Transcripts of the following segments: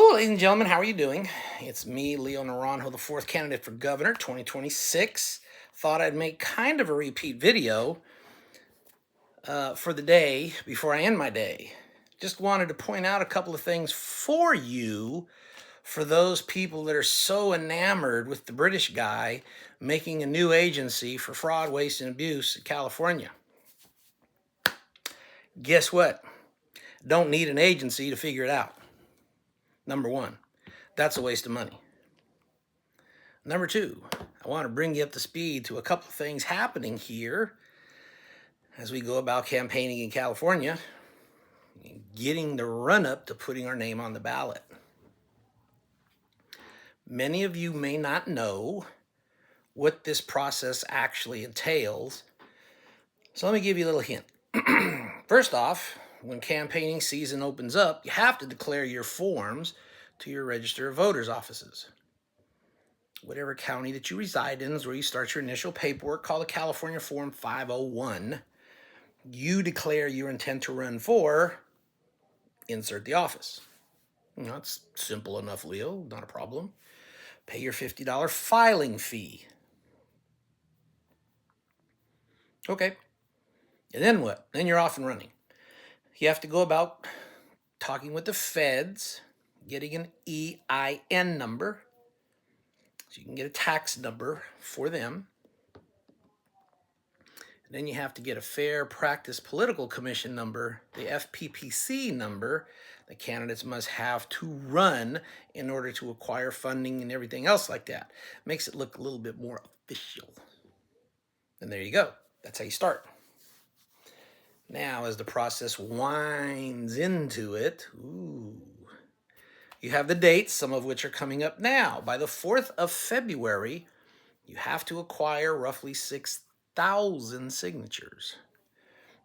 Hello, ladies and gentlemen. How are you doing? It's me, Leo Naranjo, the fourth candidate for governor, 2026. Thought I'd make kind of a repeat video for the day before I end my day. Just wanted to point out a couple of things for you, for those people that are so enamored with the British guy making a new agency for fraud, waste, and abuse in California. Guess what? Don't need an agency to figure it out. Number one, that's a waste of money. Number two, I want to bring you up to speed to a couple of things happening here as we go about campaigning in California, getting the run-up to putting our name on the ballot. Many of you may not know what this process actually entails, so let me give you a little hint. First off, when campaigning season opens up, you have to declare your forms to your register of voters offices. Whatever county that you reside in is where you start your initial paperwork, called the California Form 501. You declare your intent to run for, insert the office. It's simple enough, Leo, not a problem. Pay your $50 filing fee. Okay, and then what? Then you're off and running. You have to go about talking with the feds, getting an EIN number, so you can get a tax number for them. And then you have to get a Fair Practice Political Commission number, the FPPC number, that candidates must have to run in order to acquire funding and everything else like that. Makes it look a little bit more official. And there you go. That's how you start. Now, as the process winds into it, you have the dates, some of which are coming up now. By the 4th of February, you have to acquire roughly 6,000 signatures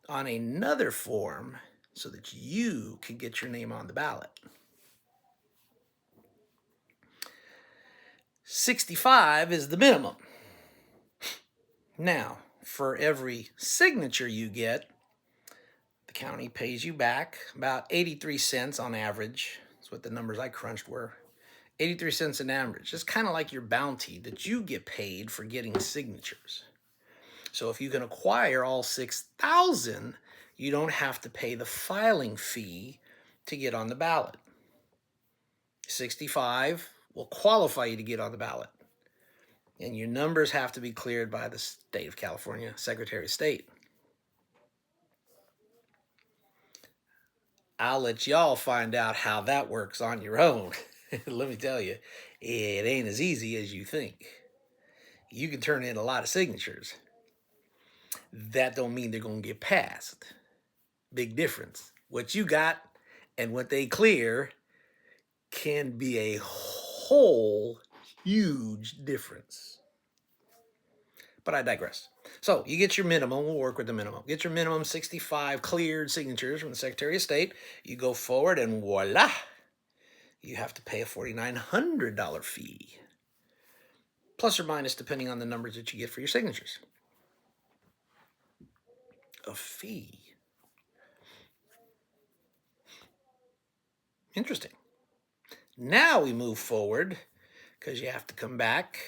on another form so that you can get your name on the ballot. 65 is the minimum. Now, for every signature you get, the county pays you back about 83 cents on average. That's what the numbers I crunched were. 83 cents an average. It's kind of like your bounty that you get paid for getting signatures. So if you can acquire all 6,000, you don't have to pay the filing fee to get on the ballot. 65 will qualify you to get on the ballot. And your numbers have to be cleared by the state of California, Secretary of State. I'll let y'all find out how that works on your own. Let me tell you, it ain't as easy as you think. You can turn in a lot of signatures. That don't mean they're going to get passed. Big difference. What you got and what they clear can be a whole huge difference. But I digress. So you get your minimum. We'll work with the minimum. Get your minimum 65 cleared signatures from the Secretary of State. You go forward and voila. You have to pay a $4,900 fee. Plus or minus depending on the numbers that you get for your signatures. A fee. Interesting. Now we move forward because you have to come back.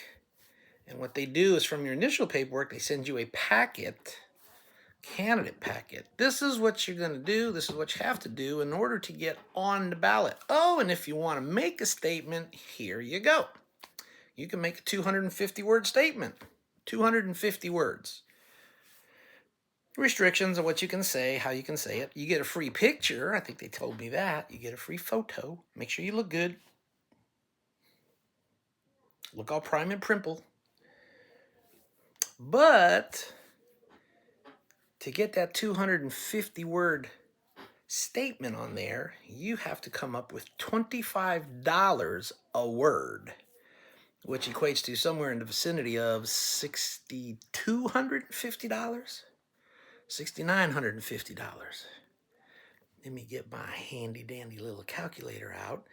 And what they do is from your initial paperwork, they send you a packet, candidate packet. This is what you're going to do. This is what you have to do in order to get on the ballot. Oh, and if you want to make a statement, here you go. You can make a 250-word statement. 250 words. Restrictions on what you can say, how you can say it. You get a free picture. I think they told me that. You get a free photo. Make sure you look good. Look all prime and primple. But to get that 250-word statement on there, you have to come up with $25 a word, which equates to somewhere in the vicinity of $6,250, $6,950. Let me get my handy-dandy little calculator out,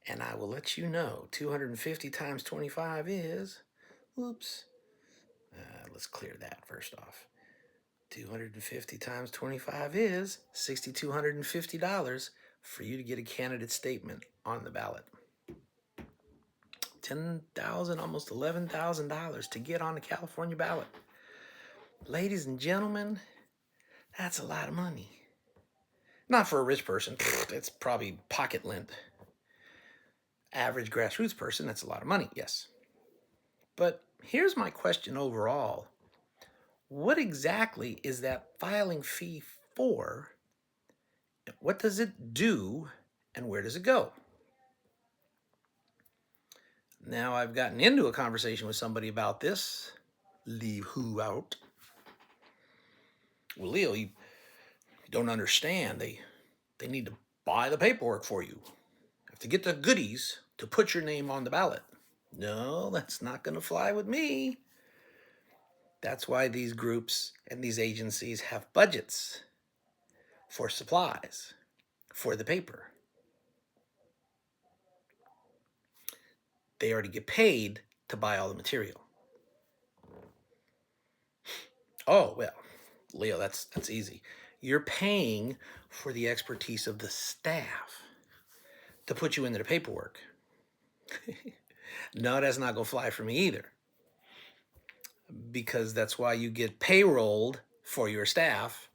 and I will let you know. 250 times 25 is, let's clear that first off. 250 times 25 is $6,250 for you to get a candidate statement on the ballot. $10,000, almost $11,000 to get on the California ballot. Ladies and gentlemen, that's a lot of money. Not for a rich person. It's probably pocket lint. Average grassroots person, that's a lot of money, yes. But here's my question overall. What exactly is that filing fee for? What does it do? And where does it go? Now, I've gotten into a conversation with somebody about this. Leave who out? Well, Leo, you don't understand. They need to buy the paperwork for you. You have to get the goodies to put your name on the ballot. No, that's not going to fly with me. That's why these groups and these agencies have budgets for supplies, for the paper. They already get paid to buy all the material. Oh, well, Leo, that's easy. You're paying for the expertise of the staff to put you into the paperwork. No, that's not going to fly for me either. Because that's why you get payrolled for your staff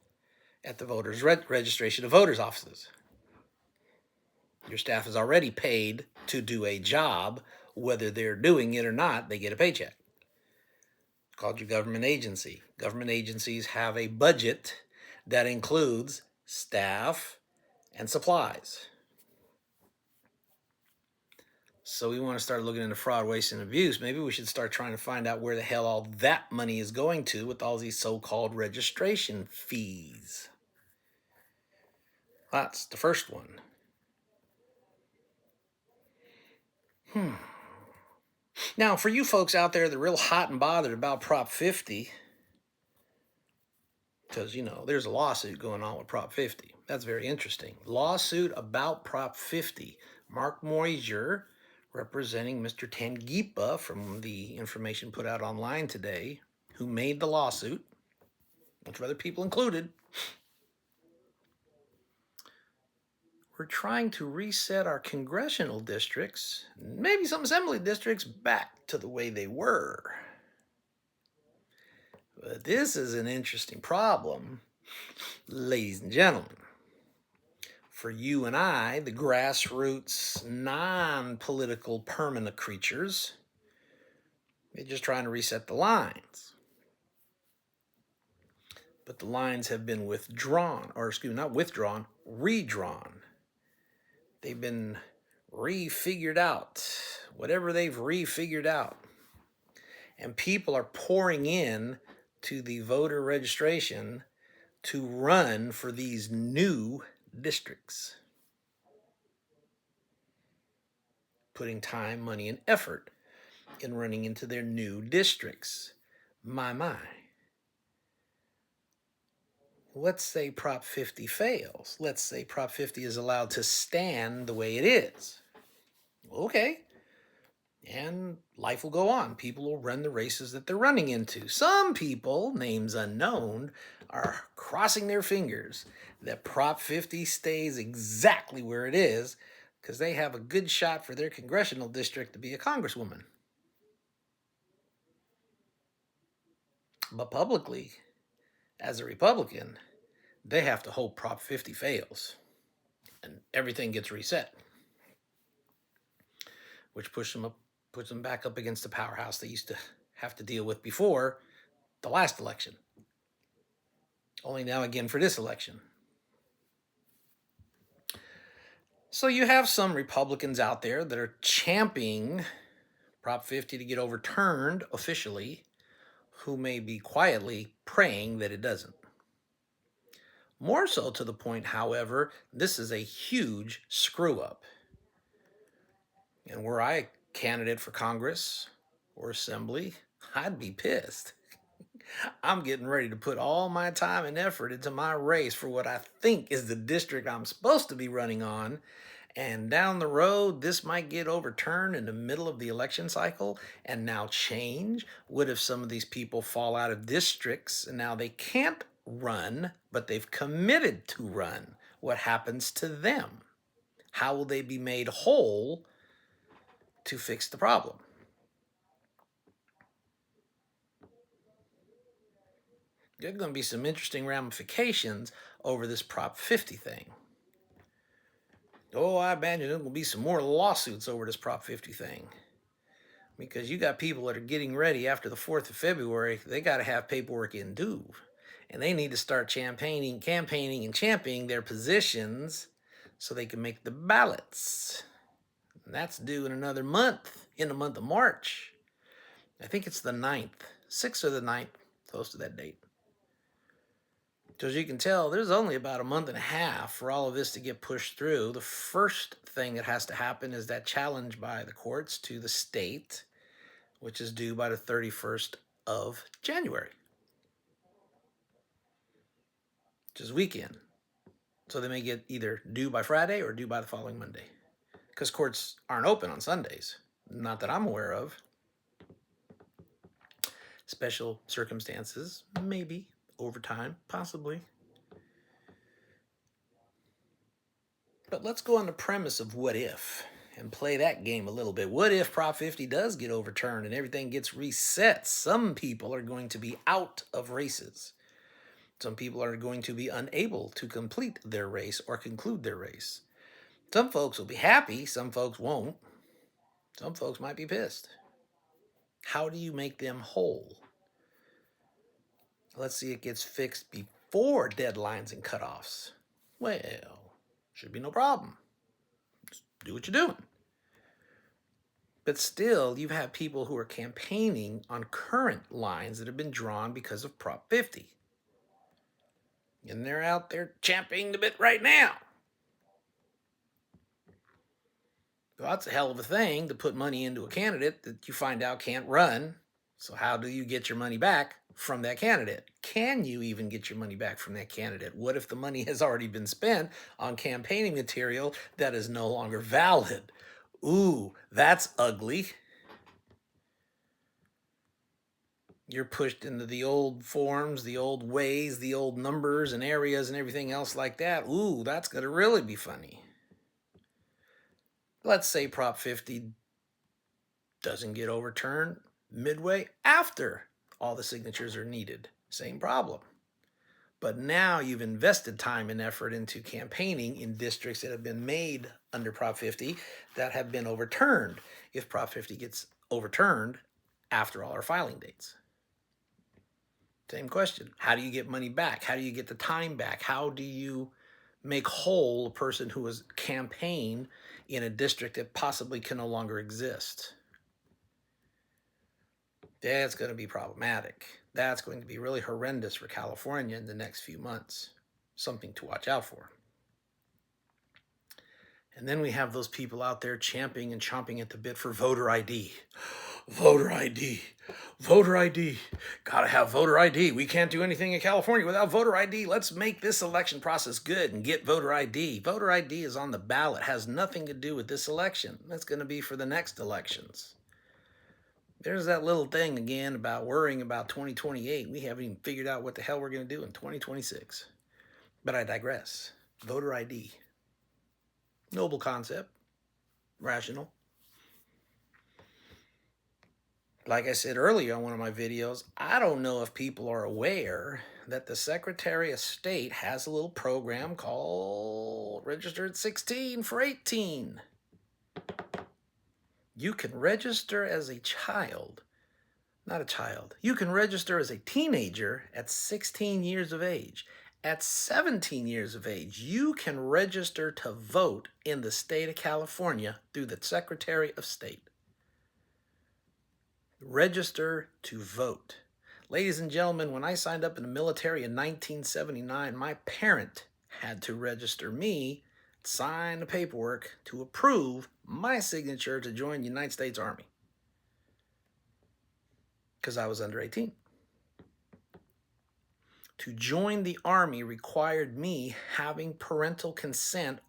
at the voters' registration of voters' offices. Your staff is already paid to do a job. Whether they're doing it or not, they get a paycheck. It's called your government agency. Government agencies have a budget that includes staff and supplies. So we want to start looking into fraud, waste, and abuse. Maybe we should start trying to find out where the hell all that money is going to with all these so-called registration fees. That's the first one. Now, for you folks out there that are real hot and bothered about Prop 50, because, there's a lawsuit going on with Prop 50. That's very interesting. Lawsuit about Prop 50. Mark Moisier, representing Mr. Tangipa from the information put out online today, who made the lawsuit, a bunch of other people included. We're trying to reset our congressional districts, maybe some assembly districts, back to the way they were. But this is an interesting problem, ladies and gentlemen. For you and I, the grassroots, non-political permanent creatures, they're just trying to reset the lines. But the lines have been withdrawn, not withdrawn, redrawn. They've been refigured out, whatever they've refigured out. And people are pouring in to the voter registration to run for these new districts. Putting time, money, and effort in running into their new districts. My. Let's say Prop 50 fails. Let's say Prop 50 is allowed to stand the way it is. Okay. And life will go on. People will run the races that they're running into. Some people, names unknown, are crossing their fingers that Prop 50 stays exactly where it is because they have a good shot for their congressional district to be a congresswoman. But publicly, as a Republican, they have to hope Prop 50 fails and everything gets reset, which puts them back up against the powerhouse they used to have to deal with before the last election. Only now again for this election. So you have some Republicans out there that are championing Prop 50 to get overturned officially, who may be quietly praying that it doesn't. More so to the point, however, this is a huge screw-up. And were I a candidate for Congress or Assembly, I'd be pissed. I'm getting ready to put all my time and effort into my race for what I think is the district I'm supposed to be running on. And down the road, this might get overturned in the middle of the election cycle and now change. What if some of these people fall out of districts and now they can't run, but they've committed to run? What happens to them? How will they be made whole to fix the problem. There are going to be some interesting ramifications over this Prop 50 thing. Oh, I imagine there will be some more lawsuits over this Prop 50 thing. Because you got people that are getting ready after the 4th of February, they got to have paperwork in due. And they need to start campaigning and championing their positions so they can make the ballots. And that's due in another month, in the month of March. I think it's the 9th, 6th or the 9th, close to that date. So as you can tell, there's only about a month and a half for all of this to get pushed through. The first thing that has to happen is that challenge by the courts to the state, which is due by the 31st of January, which is weekend. So they may get either due by Friday or due by the following Monday, because courts aren't open on Sundays, not that I'm aware of. Special circumstances, maybe, overtime, possibly. But let's go on the premise of what if and play that game a little bit. What if Prop 50 does get overturned and everything gets reset? Some people are going to be out of races. Some people are going to be unable to complete their race or conclude their race. Some folks will be happy, some folks won't. Some folks might be pissed. How do you make them whole? Let's see it gets fixed before deadlines and cutoffs. Well, should be no problem. Just do what you're doing. But still, you have people who are campaigning on current lines that have been drawn because of Prop 50. And they're out there championing the bit right now. Well, that's a hell of a thing to put money into a candidate that you find out can't run. So how do you get your money back from that candidate? Can you even get your money back from that candidate? What if the money has already been spent on campaigning material that is no longer valid? Ooh, that's ugly. You're pushed into the old forms, the old ways, the old numbers and areas and everything else like that. Ooh, that's going to really be funny. Let's say Prop 50 doesn't get overturned midway after all the signatures are needed. Same problem. But now you've invested time and effort into campaigning in districts that have been made under Prop 50 that have been overturned if Prop 50 gets overturned after all our filing dates. Same question. How do you get money back? How do you get the time back? How do you make whole a person who has campaigned in a district that possibly can no longer exist? That's going to be problematic. That's going to be really horrendous for California in the next few months. Something to watch out for. And then we have those people out there championing and chomping at the bit for voter ID. Voter ID. Voter ID. Gotta have voter ID. We can't do anything in California without voter ID. Let's make this election process good and get voter ID. Voter ID is on the ballot. Has nothing to do with this election. That's going to be for the next elections. There's that little thing again about worrying about 2028. We haven't even figured out what the hell we're going to do in 2026. But I digress. Voter ID. Noble concept. Rational. Like I said earlier on one of my videos, I don't know if people are aware that the Secretary of State has a little program called Register at 16 for 18. You can register as a child, not a child. You can register as a teenager at 16 years of age. At 17 years of age, you can register to vote in the state of California through the Secretary of State. Register to vote. Ladies and gentlemen, when I signed up in the military in 1979, my parent had to register me, sign the paperwork to approve my signature to join the United States Army because I was under 18. To join the Army required me having parental consent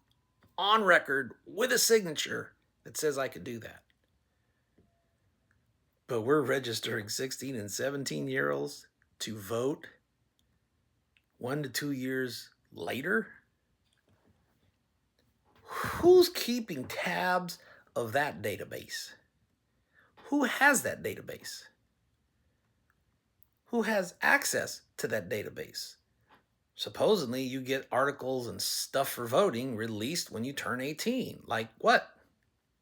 on record with a signature that says I could do that. But we're registering 16 and 17-year-olds to vote 1 to 2 years later? Who's keeping tabs of that database? Who has that database? Who has access to that database? Supposedly, you get articles and stuff for voting released when you turn 18. Like what?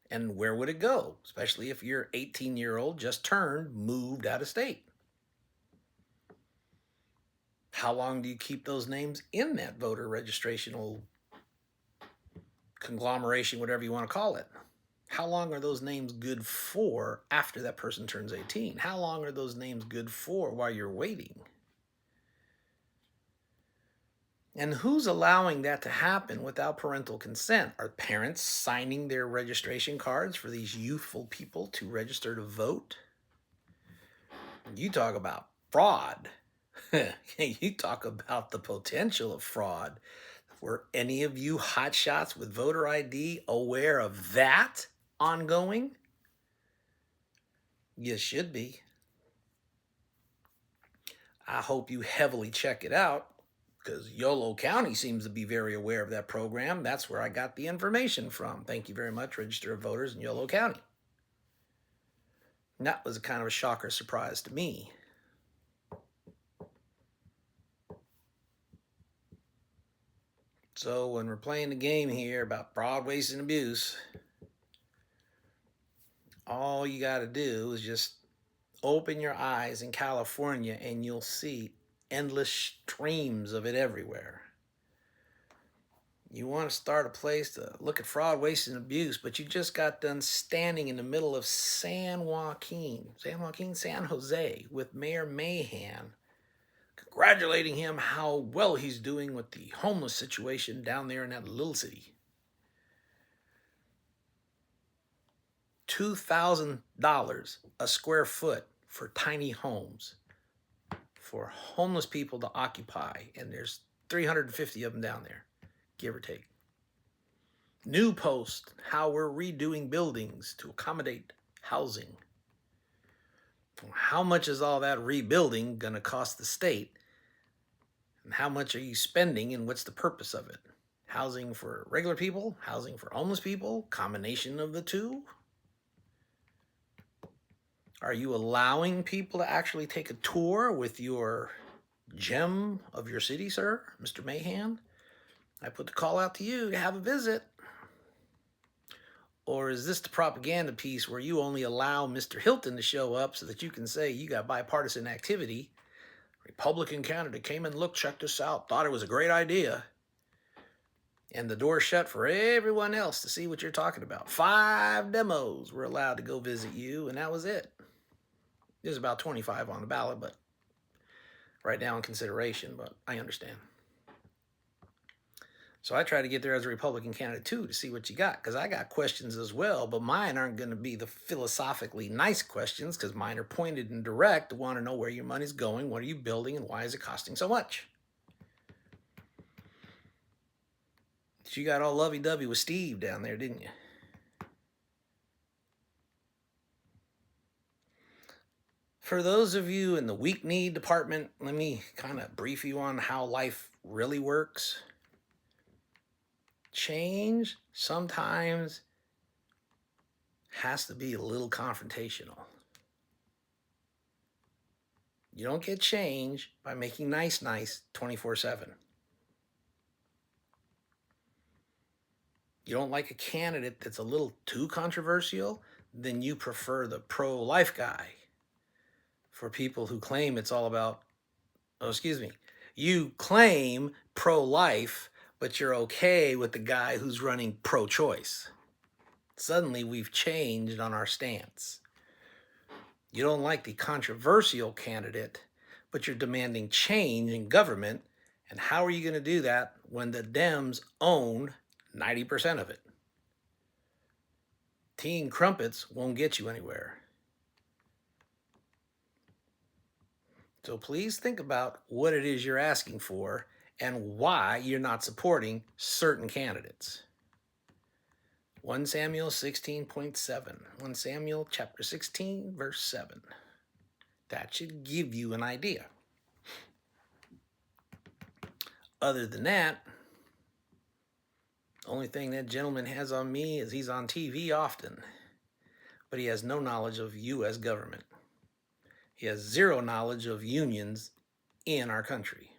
And where would it go? Especially if your 18-year-old just turned, moved out of state. How long do you keep those names in that voter registrational conglomeration, whatever you want to call it? How long are those names good for after that person turns 18? How long are those names good for while you're waiting? And who's allowing that to happen without parental consent? Are parents signing their registration cards for these youthful people to register to vote? You talk about fraud. You talk about the potential of fraud. Were any of you hotshots with voter ID aware of that ongoing? You should be. I hope you heavily check it out, because Yolo County seems to be very aware of that program. That's where I got the information from. Thank you very much, Register of Voters in Yolo County. And that was a kind of a shocker surprise to me. So when we're playing the game here about fraud, waste, and abuse, all you got to do is just open your eyes in California and you'll see endless streams of it everywhere. You want to start a place to look at fraud, waste, and abuse, but you just got done standing in the middle of San Jose, with Mayor Mahan, congratulating him how well he's doing with the homeless situation down there in that little city. $2,000 a square foot for tiny homes for homeless people to occupy, and there's 350 of them down there, give or take. New post, how we're redoing buildings to accommodate housing. How much is all that rebuilding going to cost the state? And how much are you spending, and what's the purpose of it? Housing for regular people? Housing for homeless people? Combination of the two? Are you allowing people to actually take a tour with your gem of your city, sir, Mr. Mahan? I put the call out to you to have a visit. Or is this the propaganda piece where you only allow Mr. Hilton to show up so that you can say you got bipartisan activity? Republican candidate came in, looked, checked us out, thought it was a great idea. And the door shut for everyone else to see what you're talking about. 5 demos were allowed to go visit you, and that was it. There's about 25 on the ballot, but right now in consideration, but I understand. So I try to get there as a Republican candidate too to see what you got, because I got questions as well, but mine aren't going to be the philosophically nice questions, because mine are pointed and direct. Want to know where your money's going, what are you building, and why is it costing so much? You got all lovey-dovey with Steve down there, didn't you? For those of you in the weak need department, let me kind of brief you on how life really works. Change sometimes has to be a little confrontational. You don't get change by making nice 24/7. You don't like a candidate that's a little too controversial, then you prefer the pro-life guy. For people who claim it's all about, you claim pro-life, but you're okay with the guy who's running pro-choice. Suddenly we've changed on our stance. You don't like the controversial candidate, but you're demanding change in government. And how are you going to do that when the Dems own 90% of it? Tea and crumpets won't get you anywhere. So please think about what it is you're asking for and why you're not supporting certain candidates. 1 Samuel 16.7. 1 Samuel chapter 16, verse 7. That should give you an idea. Other than that, the only thing that gentleman has on me is he's on TV often. but he has no knowledge of U.S. government. He has zero knowledge of unions in our country.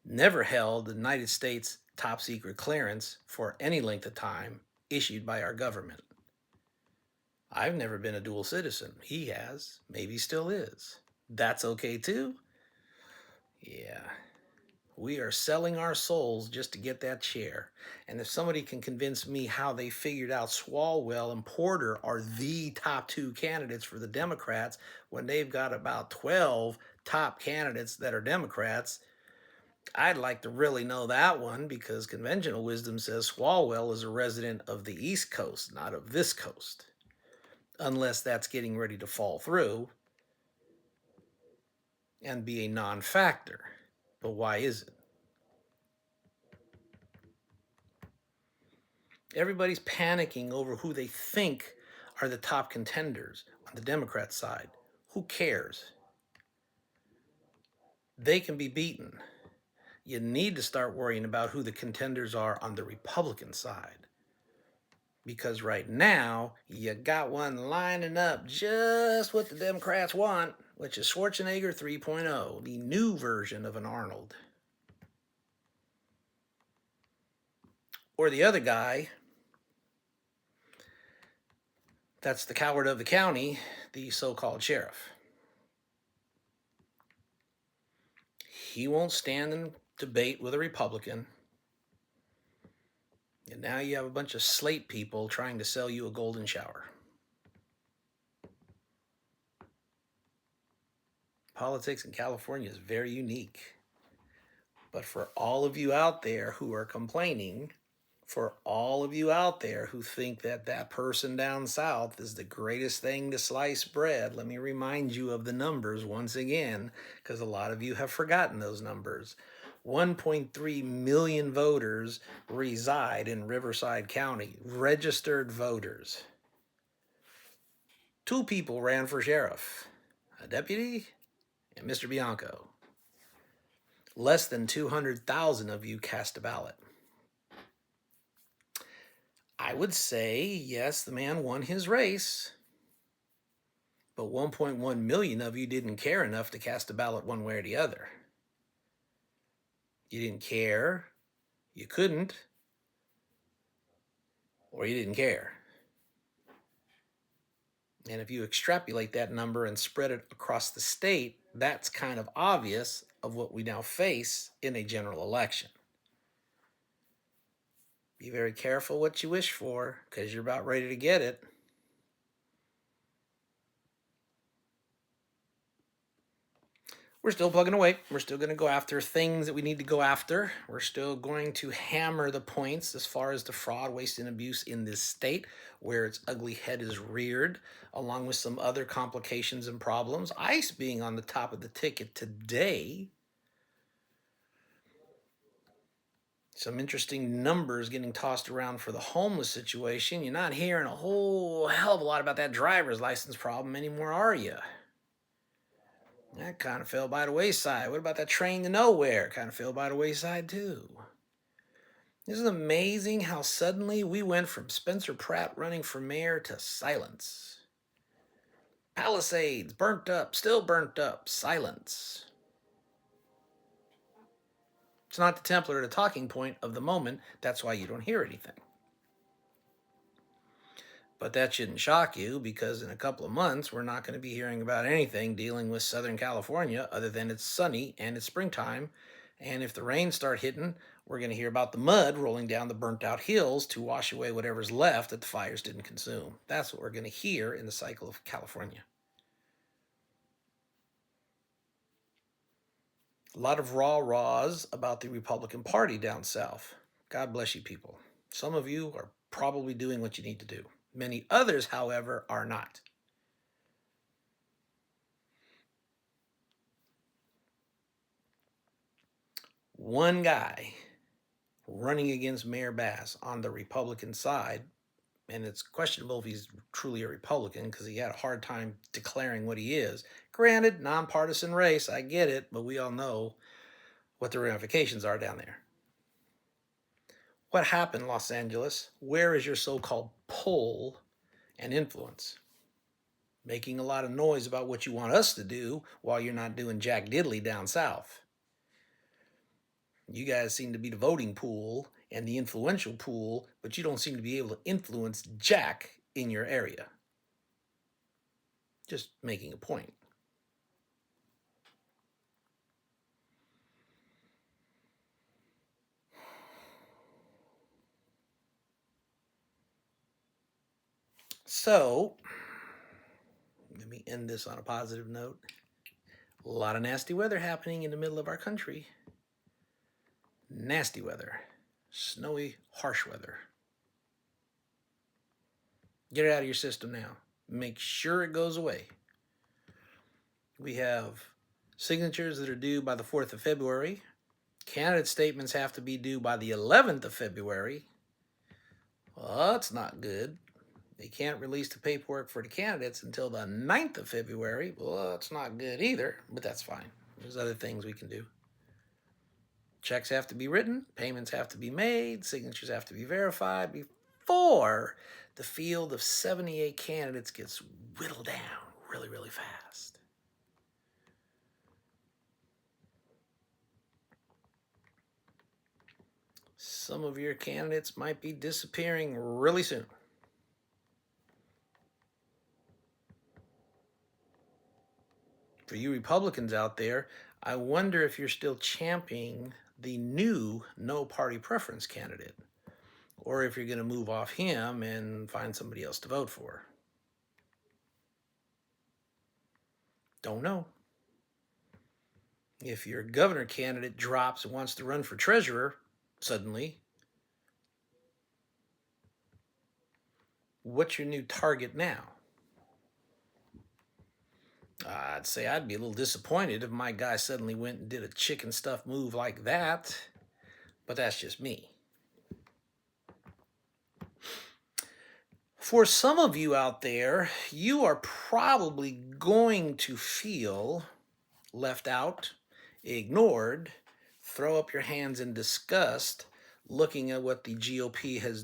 Never held the United States top secret clearance for any length of time issued by our government. I've never been a dual citizen. He has. Maybe still is. That's okay too? Yeah. We are selling our souls just to get that chair. And if somebody can convince me how they figured out Swalwell and Porter are the top two candidates for the Democrats when they've got about 12 top candidates that are Democrats, I'd like to really know that one, because conventional wisdom says Swalwell is a resident of the East Coast, not of this coast. Unless that's getting ready to fall through and be a non-factor. But why is it? Everybody's panicking over who they think are the top contenders on the Democrat side. Who cares? They can be beaten. You need to start worrying about who the contenders are on the Republican side. Because right now, you got one lining up just what the Democrats want, which is Schwarzenegger 3.0, the new version of an Arnold. Or the other guy, that's the coward of the county, the so-called sheriff. He won't stand and debate with a Republican. And now you have a bunch of slate people trying to sell you a golden shower. Politics in California is very unique. But for all of you out there who are complaining, for all of you out there who think that that person down south is the greatest thing to slice bread, let me remind you of the numbers once again, because a lot of you have forgotten those numbers. 1.3 million voters reside in Riverside County, registered voters. 2 people ran for sheriff, a deputy and Mr. Bianco. Less than 200,000 of you cast a ballot. I would say, yes, the man won his race, but 1.1 million of you didn't care enough to cast a ballot one way or the other. You didn't care, you couldn't, or you didn't care. And if you extrapolate that number and spread it across the state, that's kind of obvious of what we now face in a general election. Be very careful what you wish for, because you're about ready to get it. We're still plugging away. We're still going to go after things that we need to go after. We're still going to hammer the points as far as the fraud, waste, and abuse in this state, where its ugly head is reared, along with some other complications and problems. ICE being on the top of the ticket today. Some interesting numbers getting tossed around for the homeless situation. You're not hearing a whole hell of a lot about that driver's license problem anymore, are you? That kind of fell by the wayside. What about that train to nowhere? Kind of fell by the wayside too. This is amazing how suddenly we went from Spencer Pratt running for mayor to silence. Palisades, burnt up, still burnt up, silence. It's not the Templar, the talking point of the moment. That's why you don't hear anything. But that shouldn't shock you, because in a couple of months, we're not going to be hearing about anything dealing with Southern California other than it's sunny and it's springtime. And if the rains start hitting, we're going to hear about the mud rolling down the burnt out hills to wash away whatever's left that the fires didn't consume. That's what we're going to hear in the cycle of California. A lot of rah-rahs about the Republican Party down south. God bless you people. Some of you are probably doing what you need to do. Many others, however, are not. One guy running against Mayor Bass on the Republican side, and it's questionable if he's truly a Republican because he had a hard time declaring what he is. Granted, nonpartisan race, I get it, but we all know what the ramifications are down there. What happened, Los Angeles? Where is your so-called pull and influence. Making a lot of noise about what you want us to do while you're not doing jack diddly down south. You guys seem to be the voting pool and the influential pool, but you don't seem to be able to influence jack in your area. Just making a point. So, let me end this on a positive note. A lot of nasty weather happening in the middle of our country. Nasty weather. Snowy, harsh weather. Get it out of your system now. Make sure it goes away. We have signatures that are due by the 4th of February. Candidate statements have to be due by the 11th of February. Well, that's not good. They can't release the paperwork for the candidates until the 9th of February. Well, that's not good either, but that's fine. There's other things we can do. Checks have to be written, payments have to be made, signatures have to be verified before the field of 78 candidates gets whittled down really, really fast. Some of your candidates might be disappearing really soon. For you Republicans out there, I wonder if you're still championing the new no party preference candidate, or if you're going to move off him and find somebody else to vote for. Don't know. If your governor candidate drops and wants to run for treasurer suddenly, what's your new target now? I'd say I'd be a little disappointed if my guy suddenly went and did a chicken stuff move like that, but that's just me. For some of you out there, you are probably going to feel left out, ignored, throw up your hands in disgust, looking at what the GOP has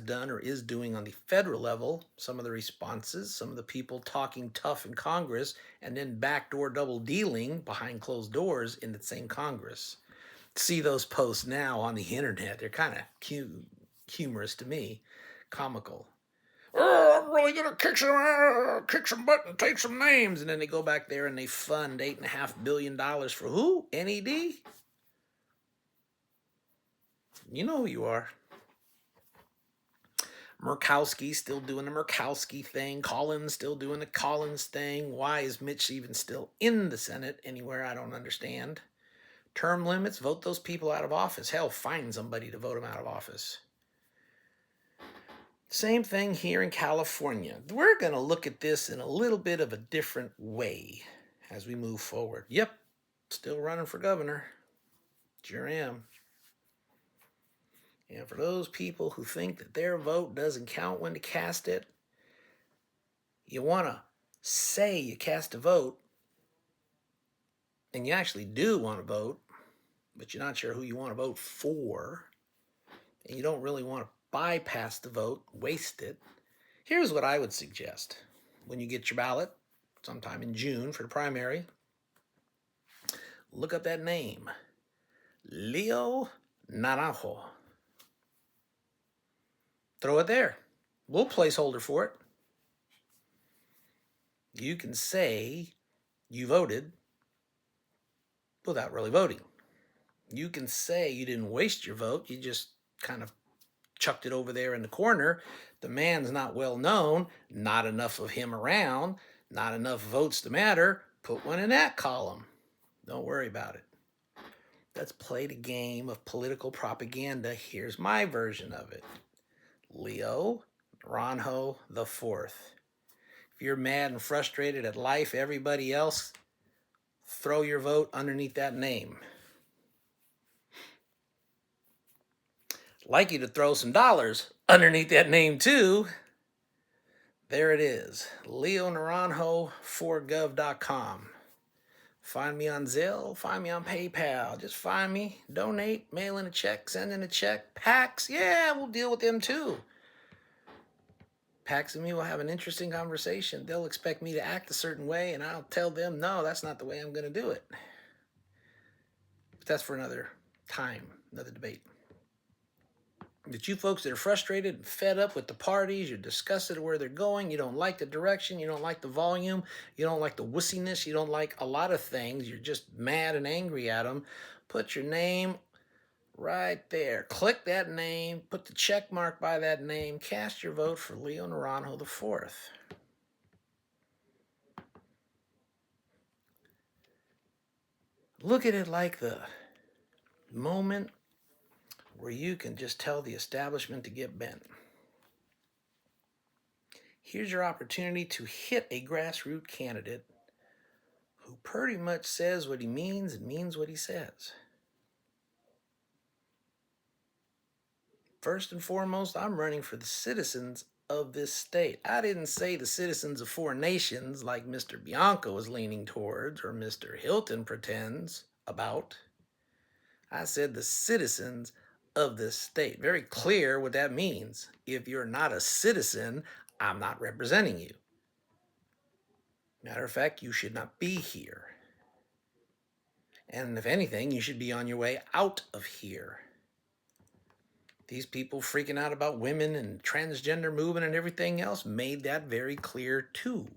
done or is doing on the federal level, some of the responses, some of the people talking tough in Congress, and then backdoor double dealing behind closed doors in the same Congress. See those posts now on the internet. They're kind of humorous to me, comical. Oh, I'm really gonna kick some butt and take some names, and then they go back there and they fund $8.5 billion for who? NED? You know who you are. Murkowski still doing the Murkowski thing. Collins still doing the Collins thing. Why is Mitch even still in the Senate anywhere? I don't understand. Term limits, vote those people out of office. Hell, find somebody to vote them out of office. Same thing here in California. We're going to look at this in a little bit of a different way as we move forward. Yep, still running for governor. Sure am. And for those people who think that their vote doesn't count when to cast it, you want to say you cast a vote, and you actually do want to vote, but you're not sure who you want to vote for, and you don't really want to bypass the vote, waste it. Here's what I would suggest. When you get your ballot, sometime in June for the primary, look up that name, Leo Naranjo. Throw it there. We'll placeholder for it. You can say you voted without really voting. You can say you didn't waste your vote. You just kind of chucked it over there in the corner. The man's not well known, not enough of him around, not enough votes to matter. Put one in that column. Don't worry about it. Let's play the game of political propaganda. Here's my version of it. Leo Naranjo the Fourth. If you're mad and frustrated at life, everybody else, throw your vote underneath that name. I'd like you to throw some dollars underneath that name too. There it is. LeoNaranjo4gov.com. Find me on Zelle, find me on PayPal. Just find me, donate, mail in a check, send in a check. PACs, yeah, we'll deal with them too. Pax and me will have an interesting conversation. They'll expect me to act a certain way, and I'll tell them, no, that's not the way I'm going to do it. But that's for another time, another debate. But you folks that are frustrated and fed up with the parties, you're disgusted at where they're going, you don't like the direction, you don't like the volume, you don't like the wussiness, you don't like a lot of things, you're just mad and angry at them, put your name right there. Click that name, put the check mark by that name, cast your vote for Leo Naranjo IV. Look at it like the moment where you can just tell the establishment to get bent. Here's your opportunity to hit a grassroots candidate who pretty much says what he means and means what he says. First and foremost, I'm running for the citizens of this state. I didn't say the citizens of foreign nations like Mr. Bianco is leaning towards or Mr. Hilton pretends about. I said the citizens of this state. Very clear what that means. If you're not a citizen, I'm not representing you. Matter of fact, you should not be here. And if anything, you should be on your way out of here. These people freaking out about women and transgender movement and everything else made that very clear too.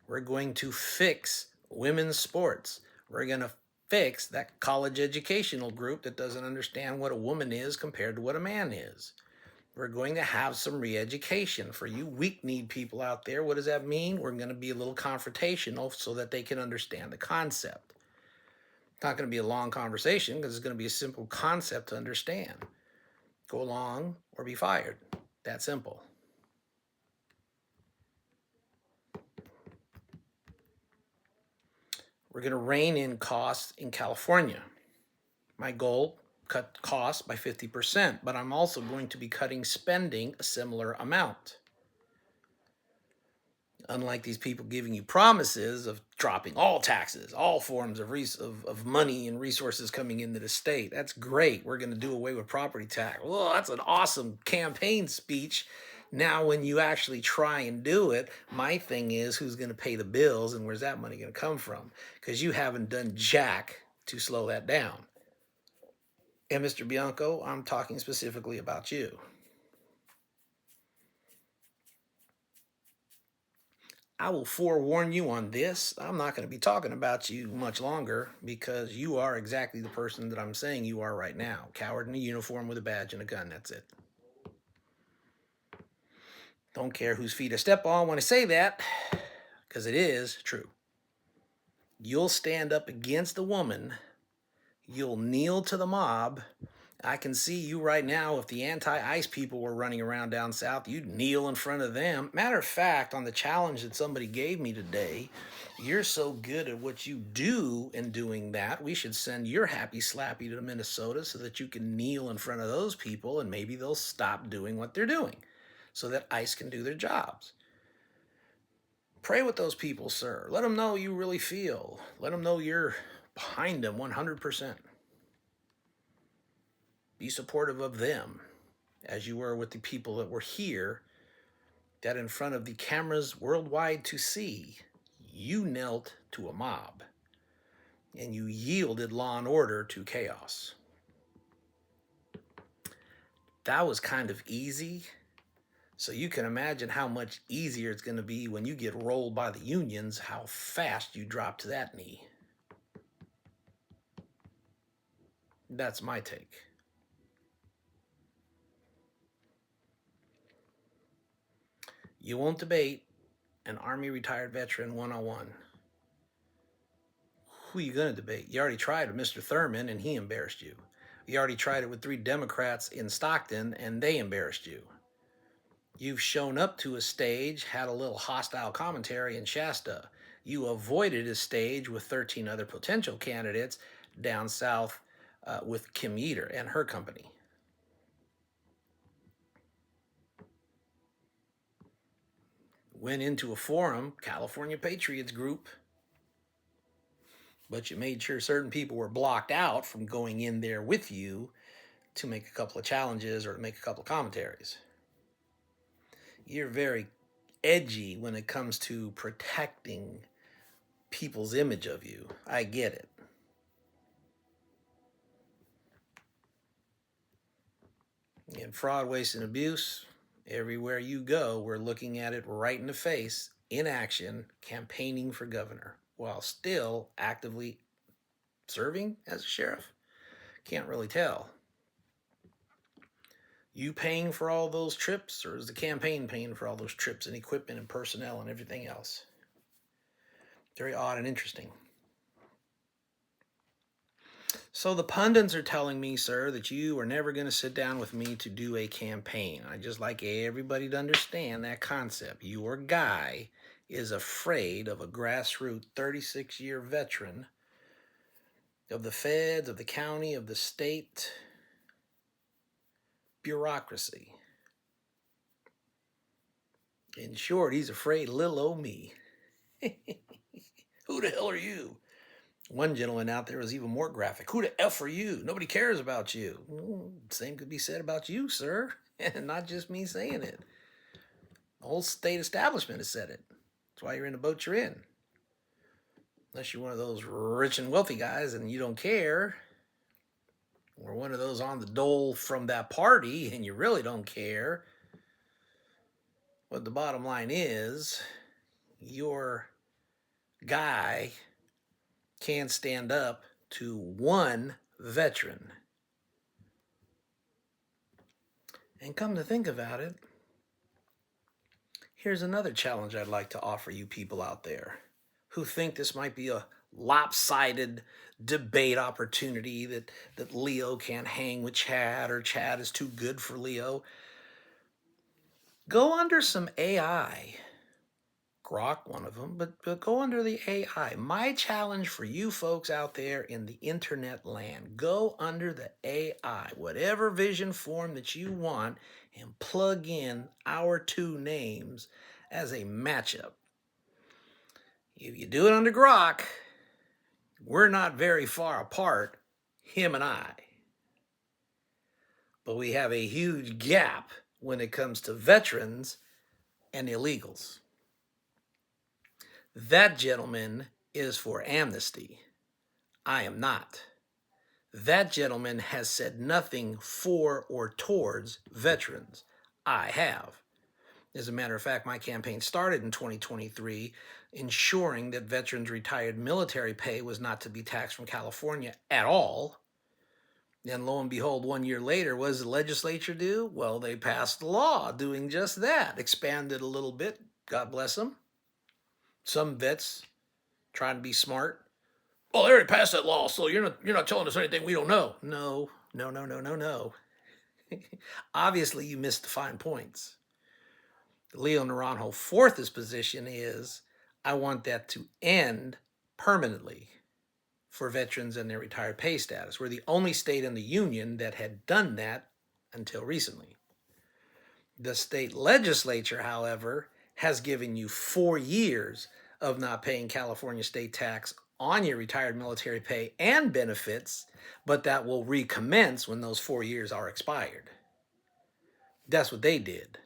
We're going to fix women's sports. We're going to fix that college educational group that doesn't understand what a woman is compared to what a man is. We're going to have some re-education. For you weak-kneed people out there, what does that mean? We're going to be a little confrontational so that they can understand the concept. It's not going to be a long conversation because it's going to be a simple concept to understand. Go along or be fired. That simple. We're going to rein in costs in California. My goal, cut costs by 50%, but I'm also going to be cutting spending a similar amount. Unlike these people giving you promises of dropping all taxes, all forms of money and resources coming into the state. That's great. We're going to do away with property tax. Well, that's an awesome campaign speech. Now, when you actually try and do it, my thing is who's going to pay the bills and where's that money going to come from? Because you haven't done jack to slow that down. And Mr. Bianco, I'm talking specifically about you. I will forewarn you on this. I'm not going to be talking about you much longer because you are exactly the person that I'm saying you are right now. Coward in a uniform with a badge and a gun. That's it. Don't care whose feet I step on when I say that, because it is true. You'll stand up against the woman. You'll kneel to the mob. I can see you right now. If the anti-ICE people were running around down south, you'd kneel in front of them. Matter of fact, on the challenge that somebody gave me today, you're so good at what you do in doing that, we should send your happy slappy to Minnesota so that you can kneel in front of those people and maybe they'll stop doing what they're doing so that ICE can do their jobs. Pray with those people, sir. Let them know you really feel. Let them know you're behind them 100%. Be supportive of them as you were with the people that were here, that in front of the cameras worldwide to see, you knelt to a mob and you yielded law and order to chaos. That was kind of easy. So you can imagine how much easier it's going to be when you get rolled by the unions, how fast you drop to that knee. That's my take. You won't debate an Army retired veteran one-on-one. Who are you going to debate? You already tried with Mr. Thurman, and he embarrassed you. You already tried it with 3 Democrats in Stockton, and they embarrassed you. You've shown up to a stage, had a little hostile commentary in Shasta. You avoided a stage with 13 other potential candidates down south with Kim Yeater and her company. Went into a forum, California Patriots Group, but you made sure certain people were blocked out from going in there with you to make a couple of challenges or to make a couple of commentaries. You're very edgy when it comes to protecting people's image of you. I get it. In fraud, waste, and abuse, everywhere you go, we're looking at it right in the face, in action, campaigning for governor, while still actively serving as a sheriff. Can't really tell. You paying for all those trips, or is the campaign paying for all those trips and equipment and personnel and everything else? Very odd and interesting. So the pundits are telling me, sir, that you are never going to sit down with me to do a campaign. I just like everybody to understand that concept. Your guy is afraid of a grassroots 36-year veteran of the feds, of the county, of the state bureaucracy. In short, he's afraid of little old me. Who the hell are you? One gentleman out there was even more graphic. Who the F are you? Nobody cares about you. Well, same could be said about you, sir. And not just me saying it. The whole state establishment has said it. That's why you're in the boat you're in. Unless you're one of those rich and wealthy guys and you don't care, or one of those on the dole from that party and you really don't care. But the bottom line is, your guy can't stand up to one veteran. And come to think about it, here's another challenge I'd like to offer you people out there who think this might be a lopsided debate opportunity, that Leo can't hang with Chad or Chad is too good for Leo. Go under some AI. Grok, one of them, but go under the AI. My challenge for you folks out there in the internet land, go under the AI, whatever vision form that you want, and plug in our two names as a matchup. If you do it under Grok, we're not very far apart, him and I. But we have a huge gap when it comes to veterans and illegals. That gentleman is for amnesty. I am not. That gentleman has said nothing for or towards veterans. I have. As a matter of fact, my campaign started in 2023 ensuring that veterans' retired military pay was not to be taxed from California at all. And lo and behold, 1 year later, what does the legislature do? Well, they passed a law doing just that, expanded a little bit, God bless them. Some vets trying to be smart. Well, they already passed that law, so you're not telling us anything we don't know. No. Obviously, you missed the fine points. Leo Naranjo Fourth's position is, I want that to end permanently for veterans and their retired pay status. We're the only state in the union that had done that until recently. The state legislature, however, has given you 4 years of not paying California state tax on your retired military pay and benefits, but that will recommence when those 4 years are expired. That's what they did.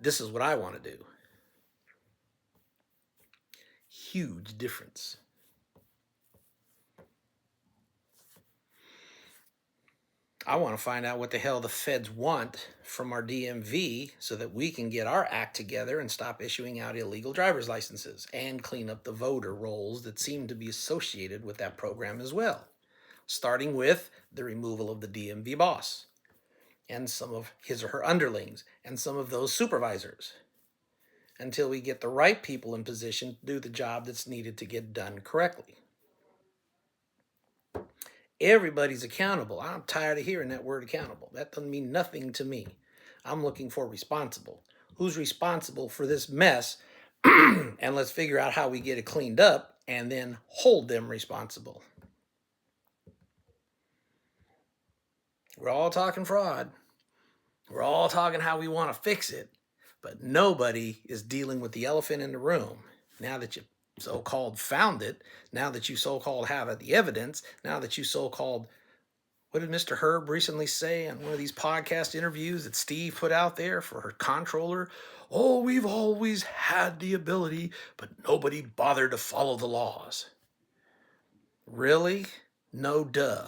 This is what I want to do. Huge difference. I want to find out what the hell the feds want from our DMV so that we can get our act together and stop issuing out illegal driver's licenses and clean up the voter rolls that seem to be associated with that program as well, starting with the removal of the DMV boss and some of his or her underlings and some of those supervisors, until we get the right people in position to do the job that's needed to get done correctly. Everybody's accountable. I'm tired of hearing that word accountable. That doesn't mean nothing to me. I'm looking for responsible. Who's responsible for this mess? And let's figure out how we get it cleaned up and then hold them responsible. We're all talking fraud. We're all talking how we want to fix it. But nobody is dealing with the elephant in the room. Now that you so-called found it, now that you so-called have the evidence, now that you so-called What did Mr. Herb recently say on one of these podcast interviews that Steve put out there for her comptroller? Oh, we've always had the ability, but nobody bothered to follow the laws. Really? No duh.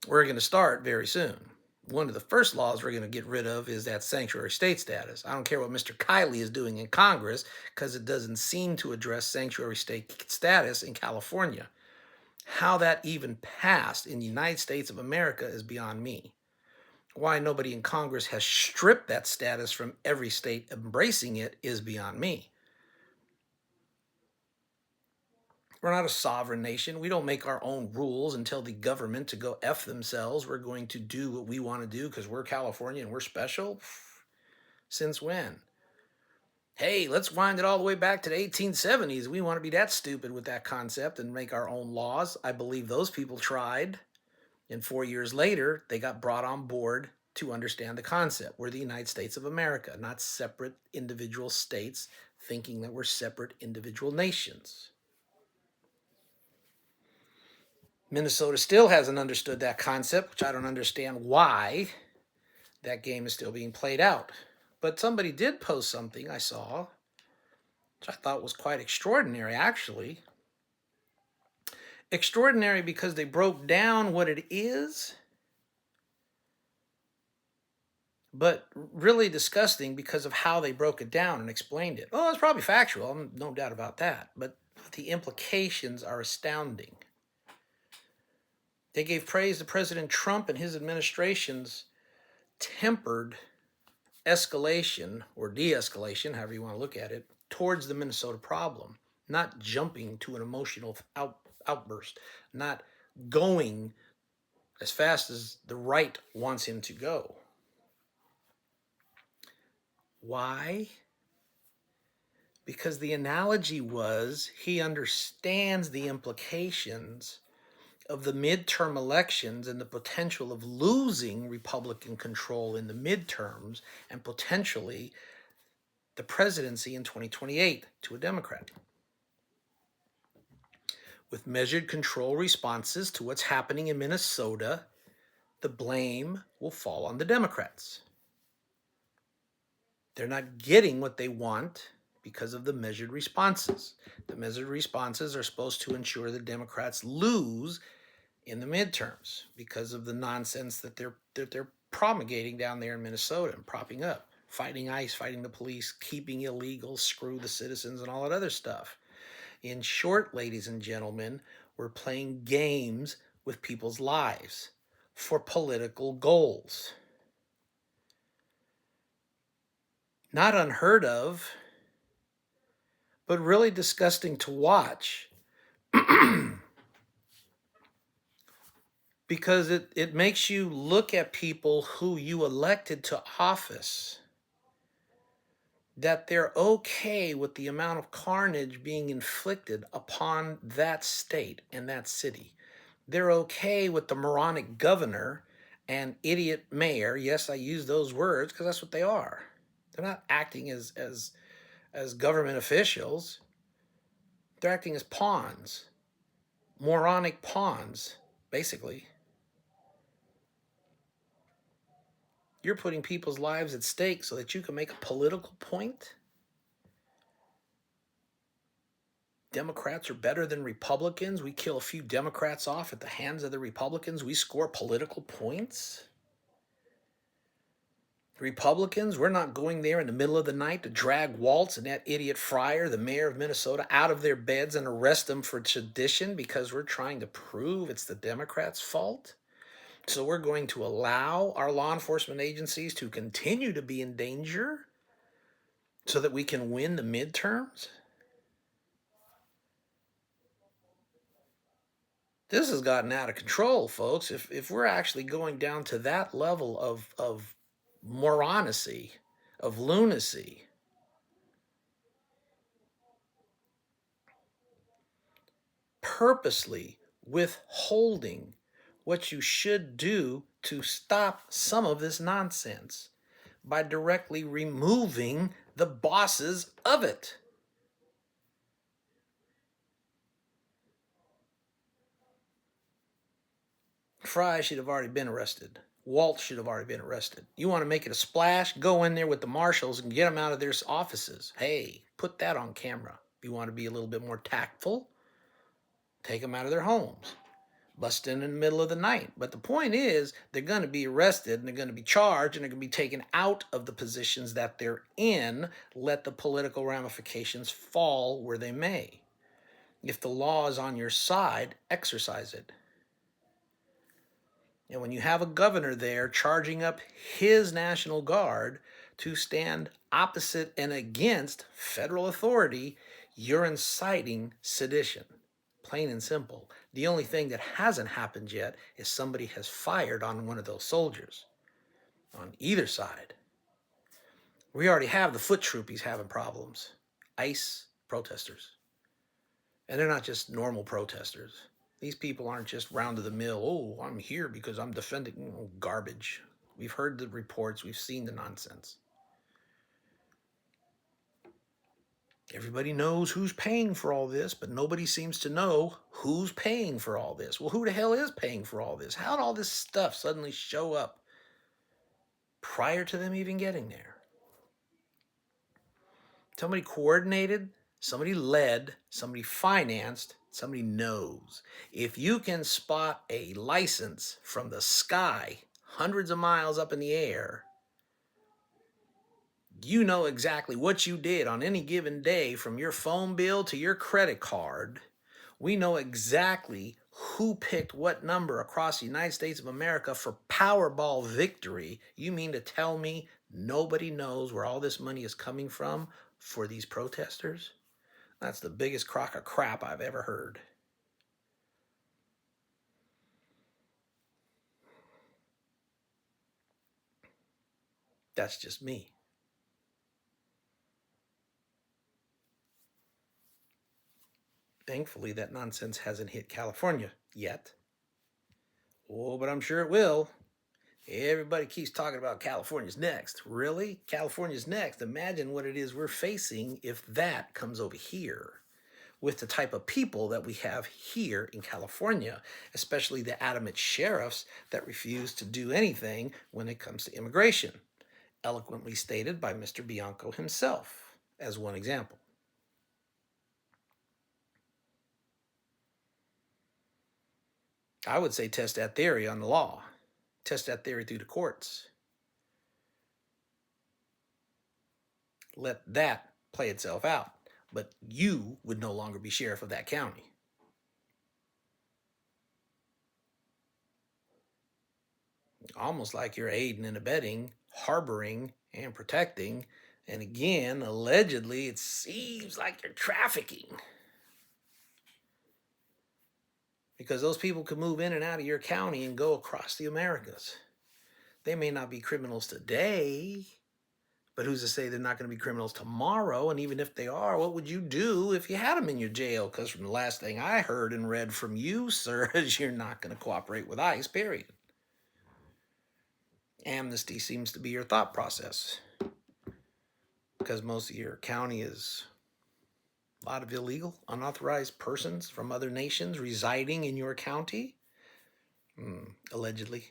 We're going to start very soon. One of the first laws we're going to get rid of is that sanctuary state status. I don't care what Mr. Kiley is doing in Congress because it doesn't seem to address sanctuary state status in California. How that even passed in the United States of America is beyond me. Why nobody in Congress has stripped that status from every state embracing it is beyond me. We're not a sovereign nation. We don't make our own rules and tell the government to go F themselves. We're going to do what we want to do because we're California and we're special. Since when? Hey, let's wind it all the way back to the 1870s. We want to be that stupid with that concept and make our own laws. I believe those people tried. And 4 years later, they got brought on board to understand the concept. We're the United States of America, not separate individual states thinking that we're separate individual nations. Minnesota still hasn't understood that concept, which I don't understand why that game is still being played out. But somebody did post something I saw, which I thought was quite extraordinary, actually. Extraordinary because they broke down what it is, but really disgusting because of how they broke it down and explained it. Well, it's probably factual, no doubt about that, but the implications are astounding. They gave praise to President Trump and his administration's tempered escalation or de-escalation, however you want to look at it, towards the Minnesota problem, not jumping to an emotional outburst, not going as fast as the right wants him to go. Why? Because the analogy was he understands the implications of the midterm elections and the potential of losing Republican control in the midterms and potentially the presidency in 2028 to a Democrat. With measured control responses to what's happening in Minnesota, the blame will fall on the Democrats. They're not getting what they want because of the measured responses. The measured responses are supposed to ensure the Democrats lose in the midterms because of the nonsense that they're promulgating down there in Minnesota and propping up, fighting ICE, fighting the police, keeping illegals, screw the citizens, and all that other stuff. In short, ladies and gentlemen, we're playing games with people's lives for political goals. Not unheard of, but really disgusting to watch. Because it makes you look at people who you elected to office, that they're okay with the amount of carnage being inflicted upon that state and that city. They're okay with the moronic governor and idiot mayor. Yes, I use those words because that's what they are. They're not acting as government officials. They're acting as pawns, moronic pawns, basically. You're putting people's lives at stake so that you can make a political point? Democrats are better than Republicans. We kill a few Democrats off at the hands of the Republicans. We score political points. Republicans, we're not going there in the middle of the night to drag Waltz and that idiot Fryer, the mayor of Minnesota, out of their beds and arrest them for sedition because we're trying to prove it's the Democrats' fault. So we're going to allow our law enforcement agencies to continue to be in danger so that we can win the midterms? This has gotten out of control, folks. If we're actually going down to that level of moronacy, of lunacy, purposely withholding what you should do to stop some of this nonsense by directly removing the bosses of it. Fry should have already been arrested. Walt should have already been arrested. You want to make it a splash? Go in there with the marshals and get them out of their offices. Hey, put that on camera. If you want to be a little bit more tactful, take them out of their homes. Bust in the middle of the night. But the point is, they're going to be arrested and they're going to be charged and they're going to be taken out of the positions that they're in. Let the political ramifications fall where they may. If the law is on your side, exercise it. And when you have a governor there charging up his National Guard to stand opposite and against federal authority, you're inciting sedition. Plain and simple. The only thing that hasn't happened yet is somebody has fired on one of those soldiers on either side. We already have the foot troopies having problems. ICE protesters. And they're not just normal protesters. These people aren't just round of the mill, oh, I'm here because I'm defending garbage. We've heard the reports. We've seen the nonsense. Everybody knows who's paying for all this, but nobody seems to know who's paying for all this. Well, who the hell is paying for all this? How did all this stuff suddenly show up prior to them even getting there? Somebody coordinated, somebody led, somebody financed, somebody knows. If you can spot a license from the sky, hundreds of miles up in the air, you know exactly what you did on any given day from your phone bill to your credit card. We know exactly who picked what number across the United States of America for Powerball victory. You mean to tell me nobody knows where all this money is coming from for these protesters? That's the biggest crock of crap I've ever heard. That's just me. Thankfully, that nonsense hasn't hit California yet. Oh, but I'm sure it will. Everybody keeps talking about California's next. Really? California's next? Imagine what it is we're facing if that comes over here with the type of people that we have here in California, especially the adamant sheriffs that refuse to do anything when it comes to immigration, eloquently stated by Mr. Bianco himself as one example. I would say test that theory on the law. Test that theory through the courts. Let that play itself out. But you would no longer be sheriff of that county. Almost like you're aiding and abetting, harboring, and protecting. And again, allegedly, it seems like you're trafficking. Because those people can move in and out of your county and go across the Americas. They may not be criminals today, but who's to say they're not going to be criminals tomorrow? And even if they are, what would you do if you had them in your jail? Because from the last thing I heard and read from you, sir, is you're not going to cooperate with ICE, period. Amnesty seems to be your thought process. Because most of your county is a lot of illegal, unauthorized persons from other nations residing in your county. Allegedly.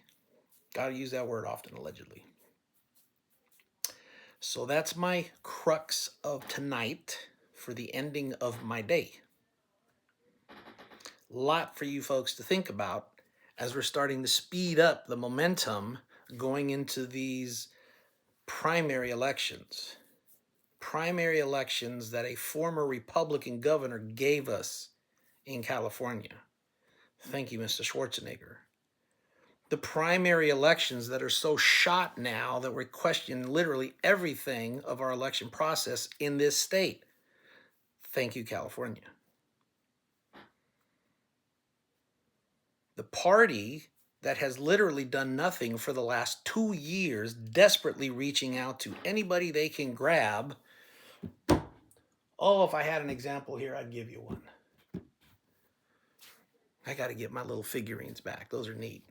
Gotta use that word often, allegedly. So that's my crux of tonight for the ending of my day. A lot for you folks to think about as we're starting to speed up the momentum going into these primary elections. Primary elections that a former Republican governor gave us in California. Thank you, Mr. Schwarzenegger. The primary elections that are so shot now that we're questioning literally everything of our election process in this state. Thank you, California. The party that has literally done nothing for the last 2 years, desperately reaching out to anybody they can grab. Oh, if I had an example here, I'd give you one. I got to get my little figurines back. Those are neat.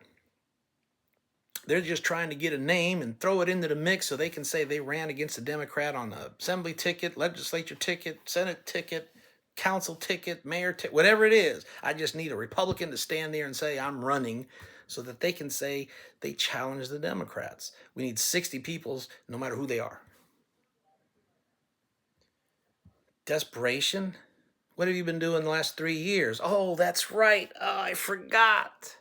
They're just trying to get a name and throw it into the mix so they can say they ran against a Democrat on the assembly ticket, legislature ticket, Senate ticket, council ticket, mayor ticket, whatever it is. I just need a Republican to stand there and say, I'm running so that they can say they challenge the Democrats. We need 60 people, no matter who they are. Desperation? What have you been doing the last 3 years? Oh, that's right. Oh, I forgot.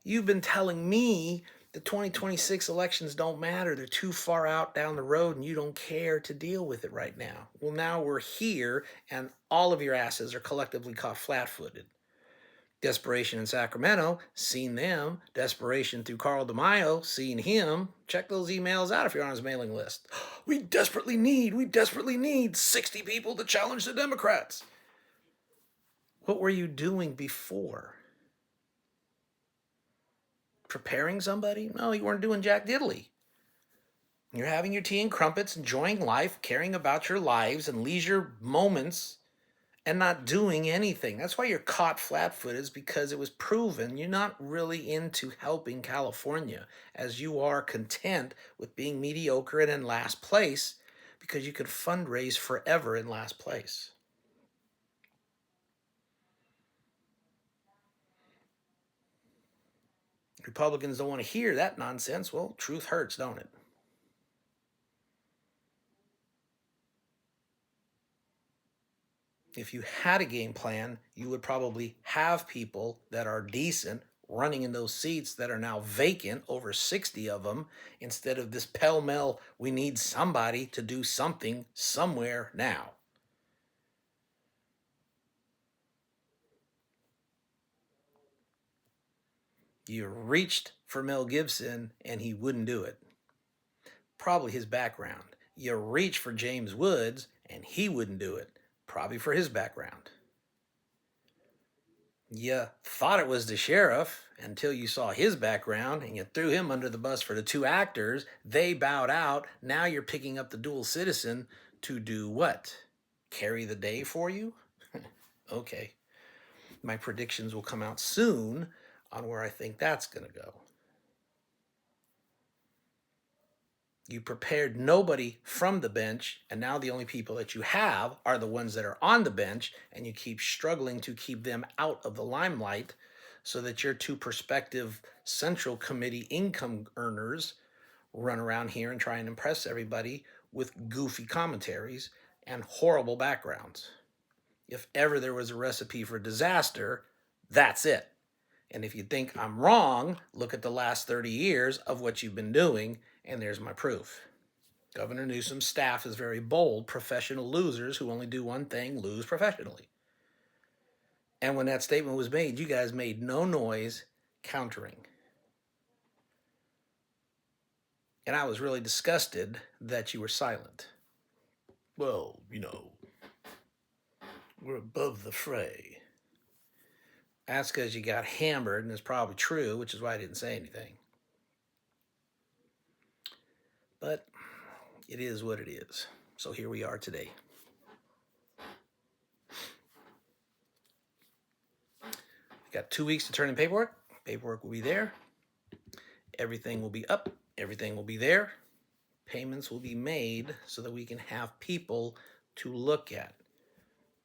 You've been telling me the 2026 elections don't matter. They're too far out down the road and you don't care to deal with it right now. Well, now we're here and all of your asses are collectively caught flat-footed. Desperation in Sacramento, seen them. Desperation through Carl DeMaio, seen him. Check those emails out if you're on his mailing list. We desperately need 60 people to challenge the Democrats. What were you doing before? Preparing somebody? No, you weren't doing jack diddly. You're having your tea and crumpets, enjoying life, caring about your lives and leisure moments, and not doing anything. That's why you're caught flat-footed, is because it was proven you're not really into helping California, as you are content with being mediocre and in last place because you could fundraise forever in last place. Republicans don't want to hear that nonsense. Well, truth hurts, don't it? If you had a game plan, you would probably have people that are decent running in those seats that are now vacant, over 60 of them, instead of this pell-mell, we need somebody to do something somewhere now. You reached for Mel Gibson and he wouldn't do it. Probably his background. You reached for James Woods and he wouldn't do it. Probably for his background. You thought it was the sheriff until you saw his background and you threw him under the bus for the two actors. They bowed out. Now you're picking up the dual citizen to do what? Carry the day for you? Okay. My predictions will come out soon on where I think that's going to go. You prepared nobody from the bench, and now the only people that you have are the ones that are on the bench, and you keep struggling to keep them out of the limelight so that your two prospective Central Committee income earners run around here and try and impress everybody with goofy commentaries and horrible backgrounds. If ever there was a recipe for disaster, that's it. And if you think I'm wrong, look at the last 30 years of what you've been doing, and there's my proof. Governor Newsom's staff is very bold. Professional losers who only do one thing lose professionally. And when that statement was made, you guys made no noise countering. And I was really disgusted that you were silent. Well, we're above the fray. That's because you got hammered, and it's probably true, which is why I didn't say anything. But it is what it is. So here we are today. Got 2 weeks to turn in paperwork. Paperwork will be there. Everything will be up. Everything will be there. Payments will be made so that we can have people to look at.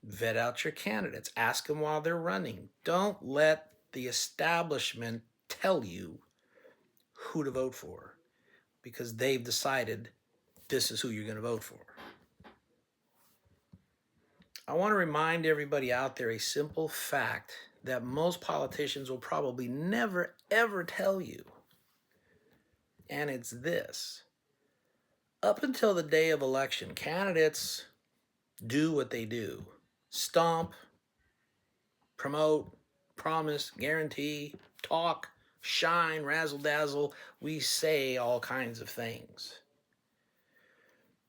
Vet out your candidates. Ask them while they're running. Don't let the establishment tell you who to vote for because they've decided this is who you're going to vote for. I want to remind everybody out there a simple fact that most politicians will probably never, ever tell you. And it's this. Up until the day of election, candidates do what they do. Stomp, promote, promise, guarantee, talk, shine, razzle-dazzle. We say all kinds of things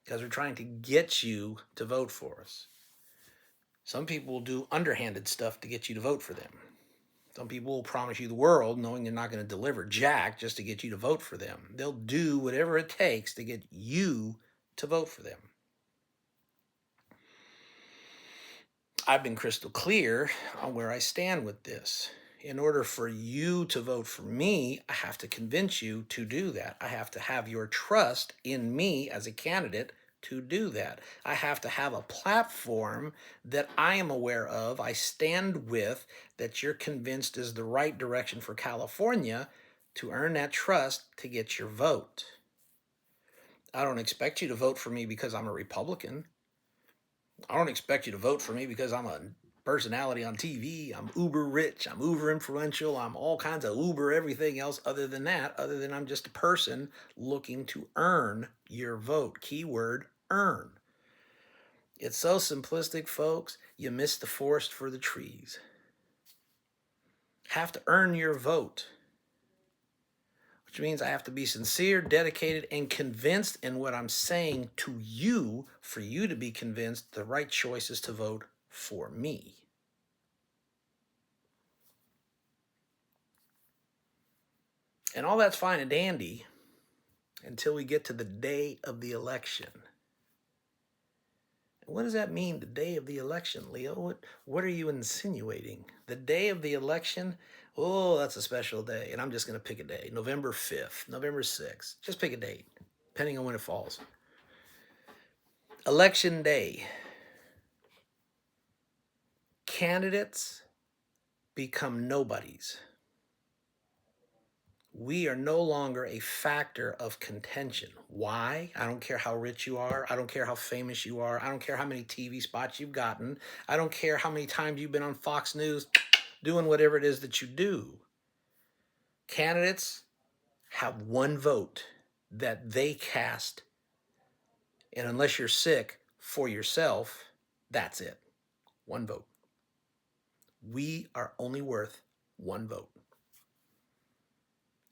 because we're trying to get you to vote for us. Some people will do underhanded stuff to get you to vote for them. Some people will promise you the world knowing they're not going to deliver jack just to get you to vote for them. They'll do whatever it takes to get you to vote for them. I've been crystal clear on where I stand with this. In order for you to vote for me, I have to convince you to do that. I have to have your trust in me as a candidate to do that. I have to have a platform that I am aware of, I stand with, that you're convinced is the right direction for California to earn that trust to get your vote. I don't expect you to vote for me because I'm a Republican. I don't expect you to vote for me because I'm a personality on TV. I'm uber rich. I'm uber influential. I'm all kinds of uber everything else other than that, other than I'm just a person looking to earn your vote. Keyword earn. It's so simplistic, folks. You miss the forest for the trees. Have to earn your vote, which means I have to be sincere, dedicated, and convinced in what I'm saying to you for you to be convinced the right choice is to vote for me. And all that's fine and dandy until we get to the day of the election. And what does that mean, the day of the election, Leo? What are you insinuating? The day of the election? Oh, that's a special day. And I'm just going to pick a day. November 5th, November 6th. Just pick a date, depending on when it falls. Election day. Candidates become nobodies. We are no longer a factor of contention. Why? I don't care how rich you are. I don't care how famous you are. I don't care how many TV spots you've gotten. I don't care how many times you've been on Fox News doing whatever it is that you do. Candidates have one vote that they cast. And unless you're sick for yourself, that's it. One vote. We are only worth one vote.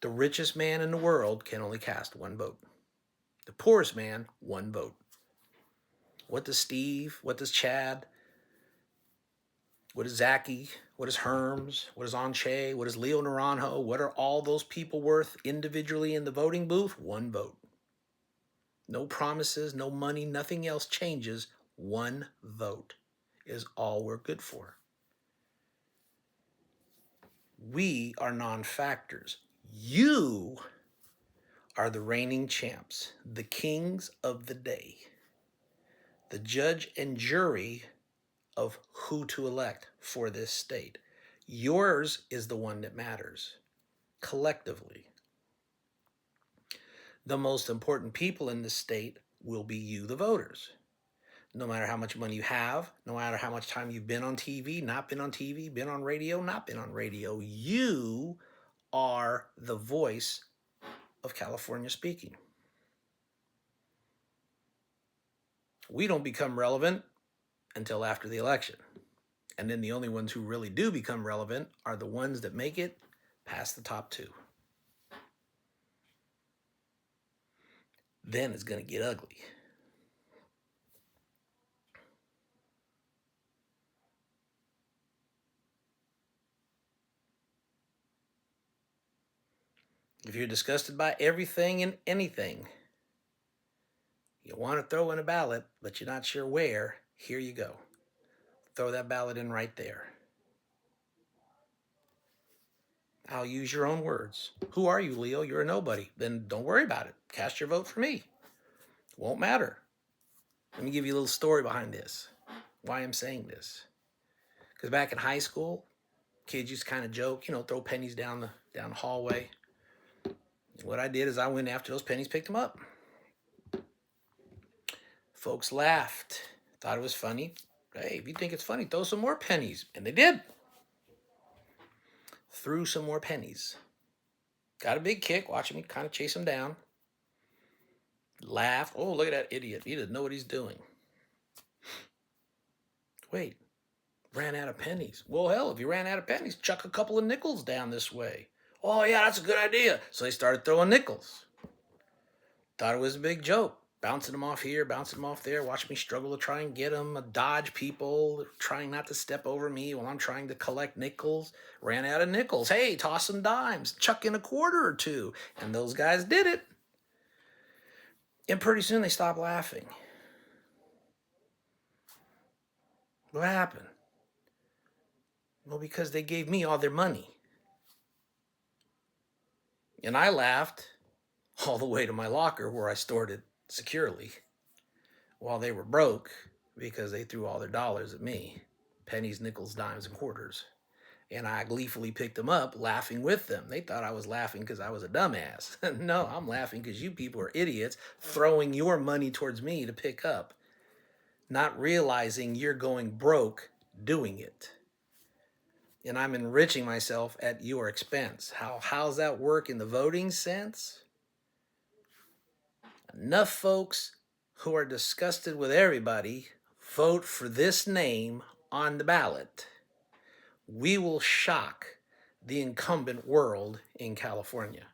The richest man in the world can only cast one vote. The poorest man, one vote. What does Steve, what does Chad, what is Zachy, what is Herms, what is Anche, what is Leo Naranjo, what are all those people worth individually in the voting booth? One vote. No promises, no money, nothing else changes. One vote is all we're good for. We are non-factors. You are the reigning champs, the kings of the day, the judge and jury of who to elect for this state. Yours is the one that matters, collectively. The most important people in this state will be you, the voters. No matter how much money you have, no matter how much time you've been on TV, not been on TV, been on radio, not been on radio, you are the voice of California speaking. We don't become relevant until after the election. And then the only ones who really do become relevant are the ones that make it past the top two. Then it's going to get ugly. If you're disgusted by everything and anything, you want to throw in a ballot, but you're not sure where, here you go. Throw that ballot in right there. I'll use your own words. Who are you, Leo? You're a nobody. Then don't worry about it. Cast your vote for me. Won't matter. Let me give you a little story behind this, why I'm saying this. Because back in high school, kids used to kind of joke, throw pennies down the hallway. What I did is I went after those pennies, picked them up. Folks laughed, thought it was funny. Hey, if you think it's funny, throw some more pennies. And they did. Threw some more pennies. Got a big kick watching me kind of chase them down. Laughed. Oh, look at that idiot. He doesn't know what he's doing. Wait, ran out of pennies. Well, hell, if you ran out of pennies, chuck a couple of nickels down this way. Oh, yeah, that's a good idea. So they started throwing nickels. Thought it was a big joke. Bouncing them off here, bouncing them off there. Watch me struggle to try and get them. Dodge people, trying not to step over me while I'm trying to collect nickels. Ran out of nickels. Hey, toss some dimes. Chuck in a quarter or two. And those guys did it. And pretty soon they stopped laughing. What happened? Well, because they gave me all their money. And I laughed all the way to my locker where I stored it securely. while they were broke because they threw all their dollars at me, pennies, nickels, dimes, and quarters. And I gleefully picked them up, laughing with them. They thought I was laughing because I was a dumbass. No, I'm laughing because you people are idiots throwing your money towards me to pick up, not realizing you're going broke doing it. And I'm enriching myself at your expense. How's that work in the voting sense? Enough folks who are disgusted with everybody vote for this name on the ballot. We will shock the incumbent world in California.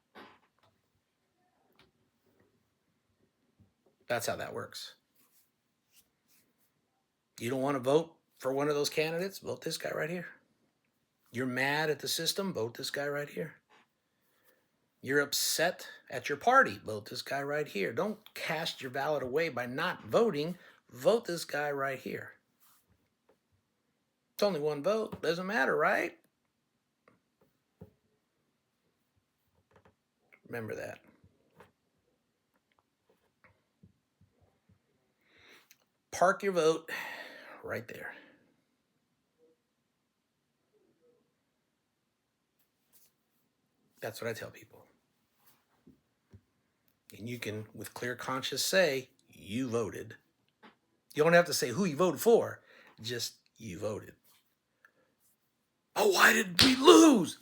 That's how that works. You don't want to vote for one of those candidates? Vote this guy right here. You're mad at the system? Vote this guy right here. You're upset at your party? Vote this guy right here. Don't cast your ballot away by not voting. Vote this guy right here. It's only one vote. Doesn't matter, right? Remember that. Park your vote right there. That's what I tell people. And you can, with clear conscience, say, you voted. You don't have to say who you voted for. Just, you voted. Oh, why did we lose?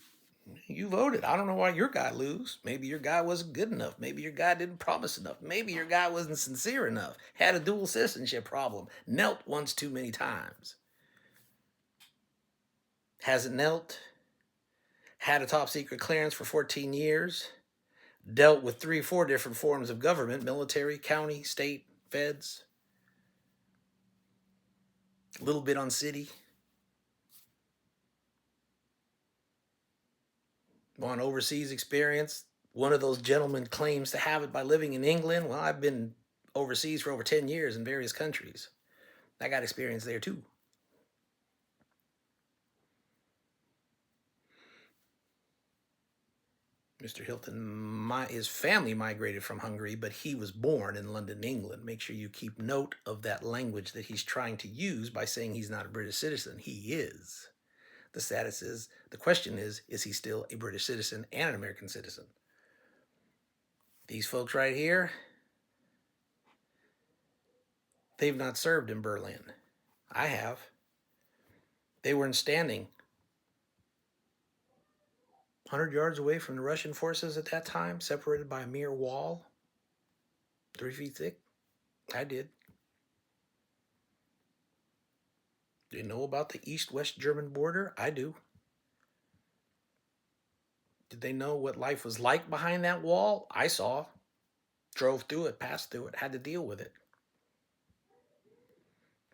You voted. I don't know why your guy lose. Maybe your guy wasn't good enough. Maybe your guy didn't promise enough. Maybe your guy wasn't sincere enough. Had a dual citizenship problem. Knelt once too many times. Hasn't knelt. Had a top secret clearance for 14 years. Dealt with 3 or 4 different forms of government: military, county, state, feds. A little bit on city. On overseas experience. One of those gentlemen claims to have it by living in England. Well, I've been overseas for over 10 years in various countries. I got experience there too. Mr. Hilton, his family migrated from Hungary, but he was born in London, England. Make sure you keep note of that language that he's trying to use by saying he's not a British citizen. He is. The question is he still a British citizen and an American citizen? These folks right here, they've not served in Berlin. I have. They weren't standing 100 yards away from the Russian forces at that time, separated by a mere wall, 3 feet thick. I did. Do you know about the East-West German border? I do. Did they know what life was like behind that wall? I saw. Drove through it, passed through it, had to deal with it.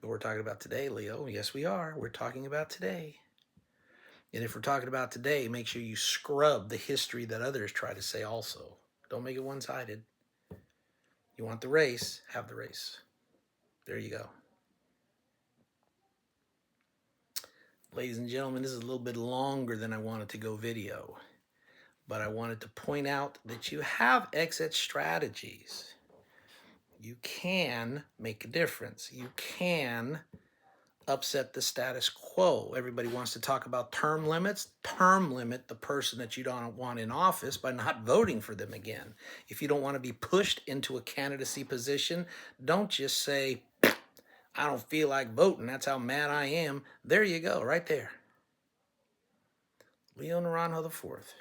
But we're talking about today, Leo. Yes, we are. We're talking about today. And if we're talking about today, make sure you scrub the history that others try to say also. Don't make it one-sided. You want the race, have the race. There you go. Ladies and gentlemen, this is a little bit longer than I wanted to go video. But I wanted to point out that you have exit strategies. You can make a difference. You can upset the status quo. Everybody wants to talk about term limits. Term limit the person that you don't want in office by not voting for them again. If you don't want to be pushed into a candidacy position, don't just say, I don't feel like voting. That's how mad I am. There you go, right there. Leo Naranjo IV.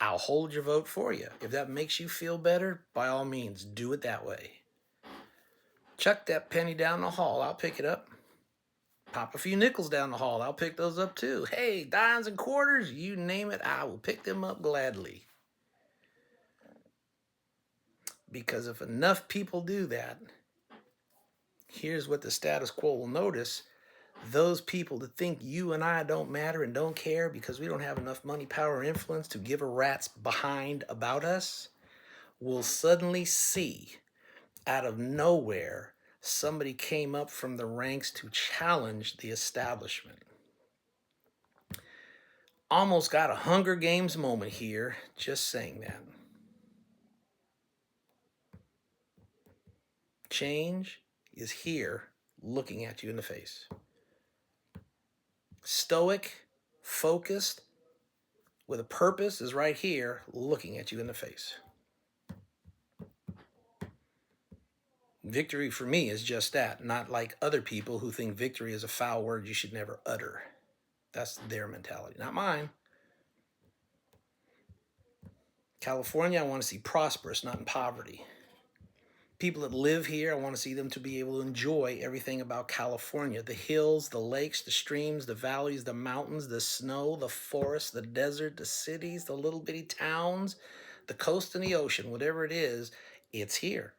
I'll hold your vote for you. If that makes you feel better, by all means, do it that way. Chuck that penny down the hall. I'll pick it up. Pop a few nickels down the hall. I'll pick those up too. Hey, dimes and quarters, you name it, I will pick them up gladly. Because if enough people do that, here's what the status quo will notice. Those people that think you and I don't matter and don't care because we don't have enough money, power, or influence to give a rat's behind about us will suddenly see out of nowhere somebody came up from the ranks to challenge the establishment. Almost got a Hunger Games moment here, just saying that. Change is here looking at you in the face. Stoic, focused, with a purpose is right here looking at you in the face. Victory for me is just that, not like other people who think victory is a foul word you should never utter. That's their mentality, not mine. California, I want to see prosperous, not in poverty. People that live here, I want to see them to be able to enjoy everything about California. The hills, the lakes, the streams, the valleys, the mountains, the snow, the forests, the desert, the cities, the little bitty towns, the coast and the ocean, whatever it is, it's here.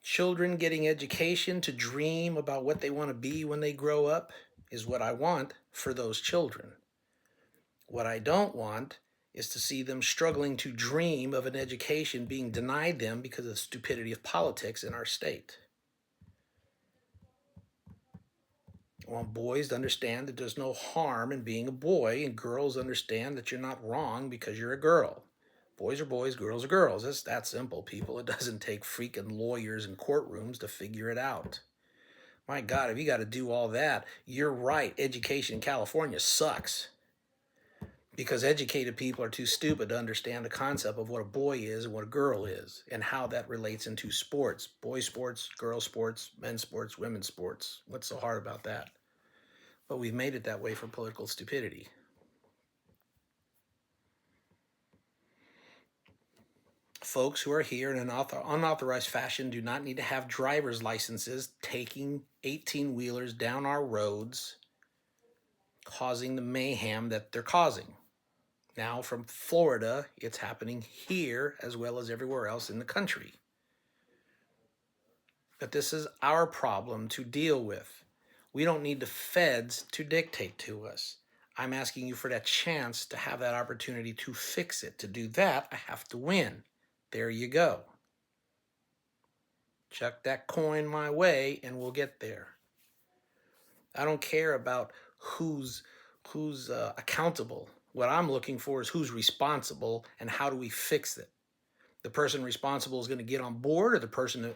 Children getting education to dream about what they want to be when they grow up is what I want for those children. What I don't want is to see them struggling to dream of an education being denied them because of the stupidity of politics in our state. I want boys to understand that there's no harm in being a boy, and girls understand that you're not wrong because you're a girl. Boys are boys, girls are girls. It's that simple, people. It doesn't take freaking lawyers and courtrooms to figure it out. My God, if you got to do all that, you're right. Education in California sucks. Because educated people are too stupid to understand the concept of what a boy is and what a girl is and how that relates into sports. Boy sports, girl sports, men's sports, women's sports. What's so hard about that? But we've made it that way for political stupidity. Folks who are here in an unauthorized fashion do not need to have driver's licenses taking 18-wheelers down our roads, causing the mayhem that they're causing. Now from Florida, it's happening here as well as everywhere else in the country. But this is our problem to deal with. We don't need the feds to dictate to us. I'm asking you for that chance to have that opportunity to fix it. To do that, I have to win. There you go. Chuck that coin my way and we'll get there. I don't care about who's accountable. What I'm looking for is who's responsible and how do we fix it. The person responsible is going to get on board, or the person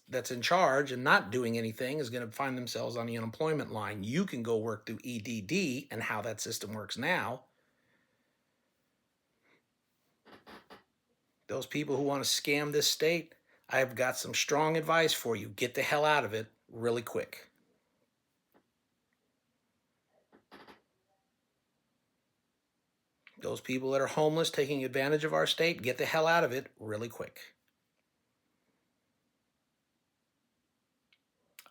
that's in charge and not doing anything is going to find themselves on the unemployment line. You can go work through EDD and how that system works now. Those people who want to scam this state, I've got some strong advice for you. Get the hell out of it really quick. Those people that are homeless taking advantage of our state, get the hell out of it really quick.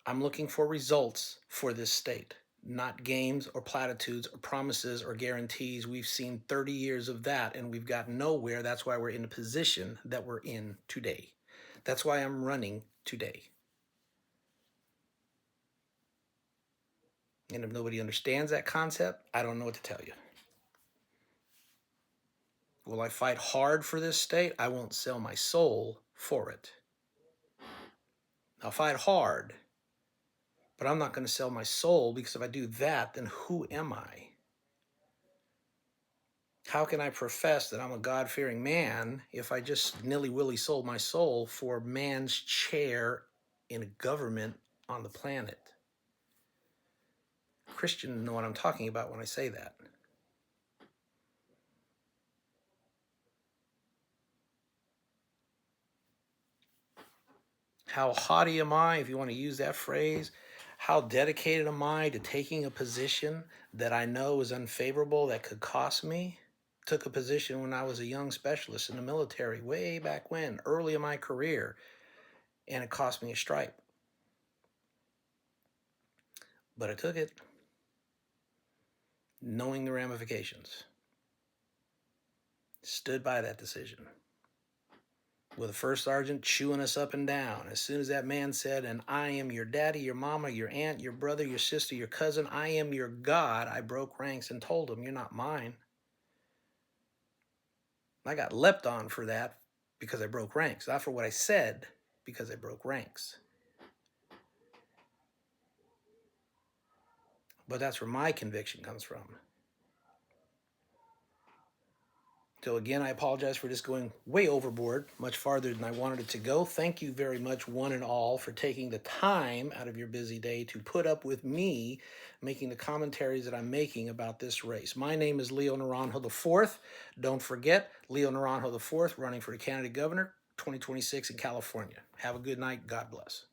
I'm looking for results for this state, not games or platitudes or promises or guarantees. We've seen 30 years of that and we've gotten nowhere. That's why we're in the position that we're in today. That's why I'm running today. And if nobody understands that concept, I don't know what to tell you. Will I fight hard for this state? I won't sell my soul for it. I'll fight hard, but I'm not going to sell my soul, because if I do that, then who am I? How can I profess that I'm a God-fearing man if I just nilly-willy sold my soul for man's chair in a government on the planet? Christians know what I'm talking about when I say that. How haughty am I, if you want to use that phrase? How dedicated am I to taking a position that I know is unfavorable, that could cost me? Took a position when I was a young specialist in the military way back when, early in my career, and it cost me a stripe. But I took it, knowing the ramifications. Stood by that decision. With a first sergeant chewing us up and down. As soon as that man said, "And I am your daddy, your mama, your aunt, your brother, your sister, your cousin, I am your God," I broke ranks and told him, "You're not mine." I got leapt on for that because I broke ranks. Not for what I said, because I broke ranks. But that's where my conviction comes from. So again, I apologize for just going way overboard, much farther than I wanted it to go. Thank you very much, one and all, for taking the time out of your busy day to put up with me making the commentaries that I'm making about this race. My name is Leo Naranjo IV. Don't forget, Leo Naranjo IV, running for the candidate governor, 2026 in California. Have a good night. God bless.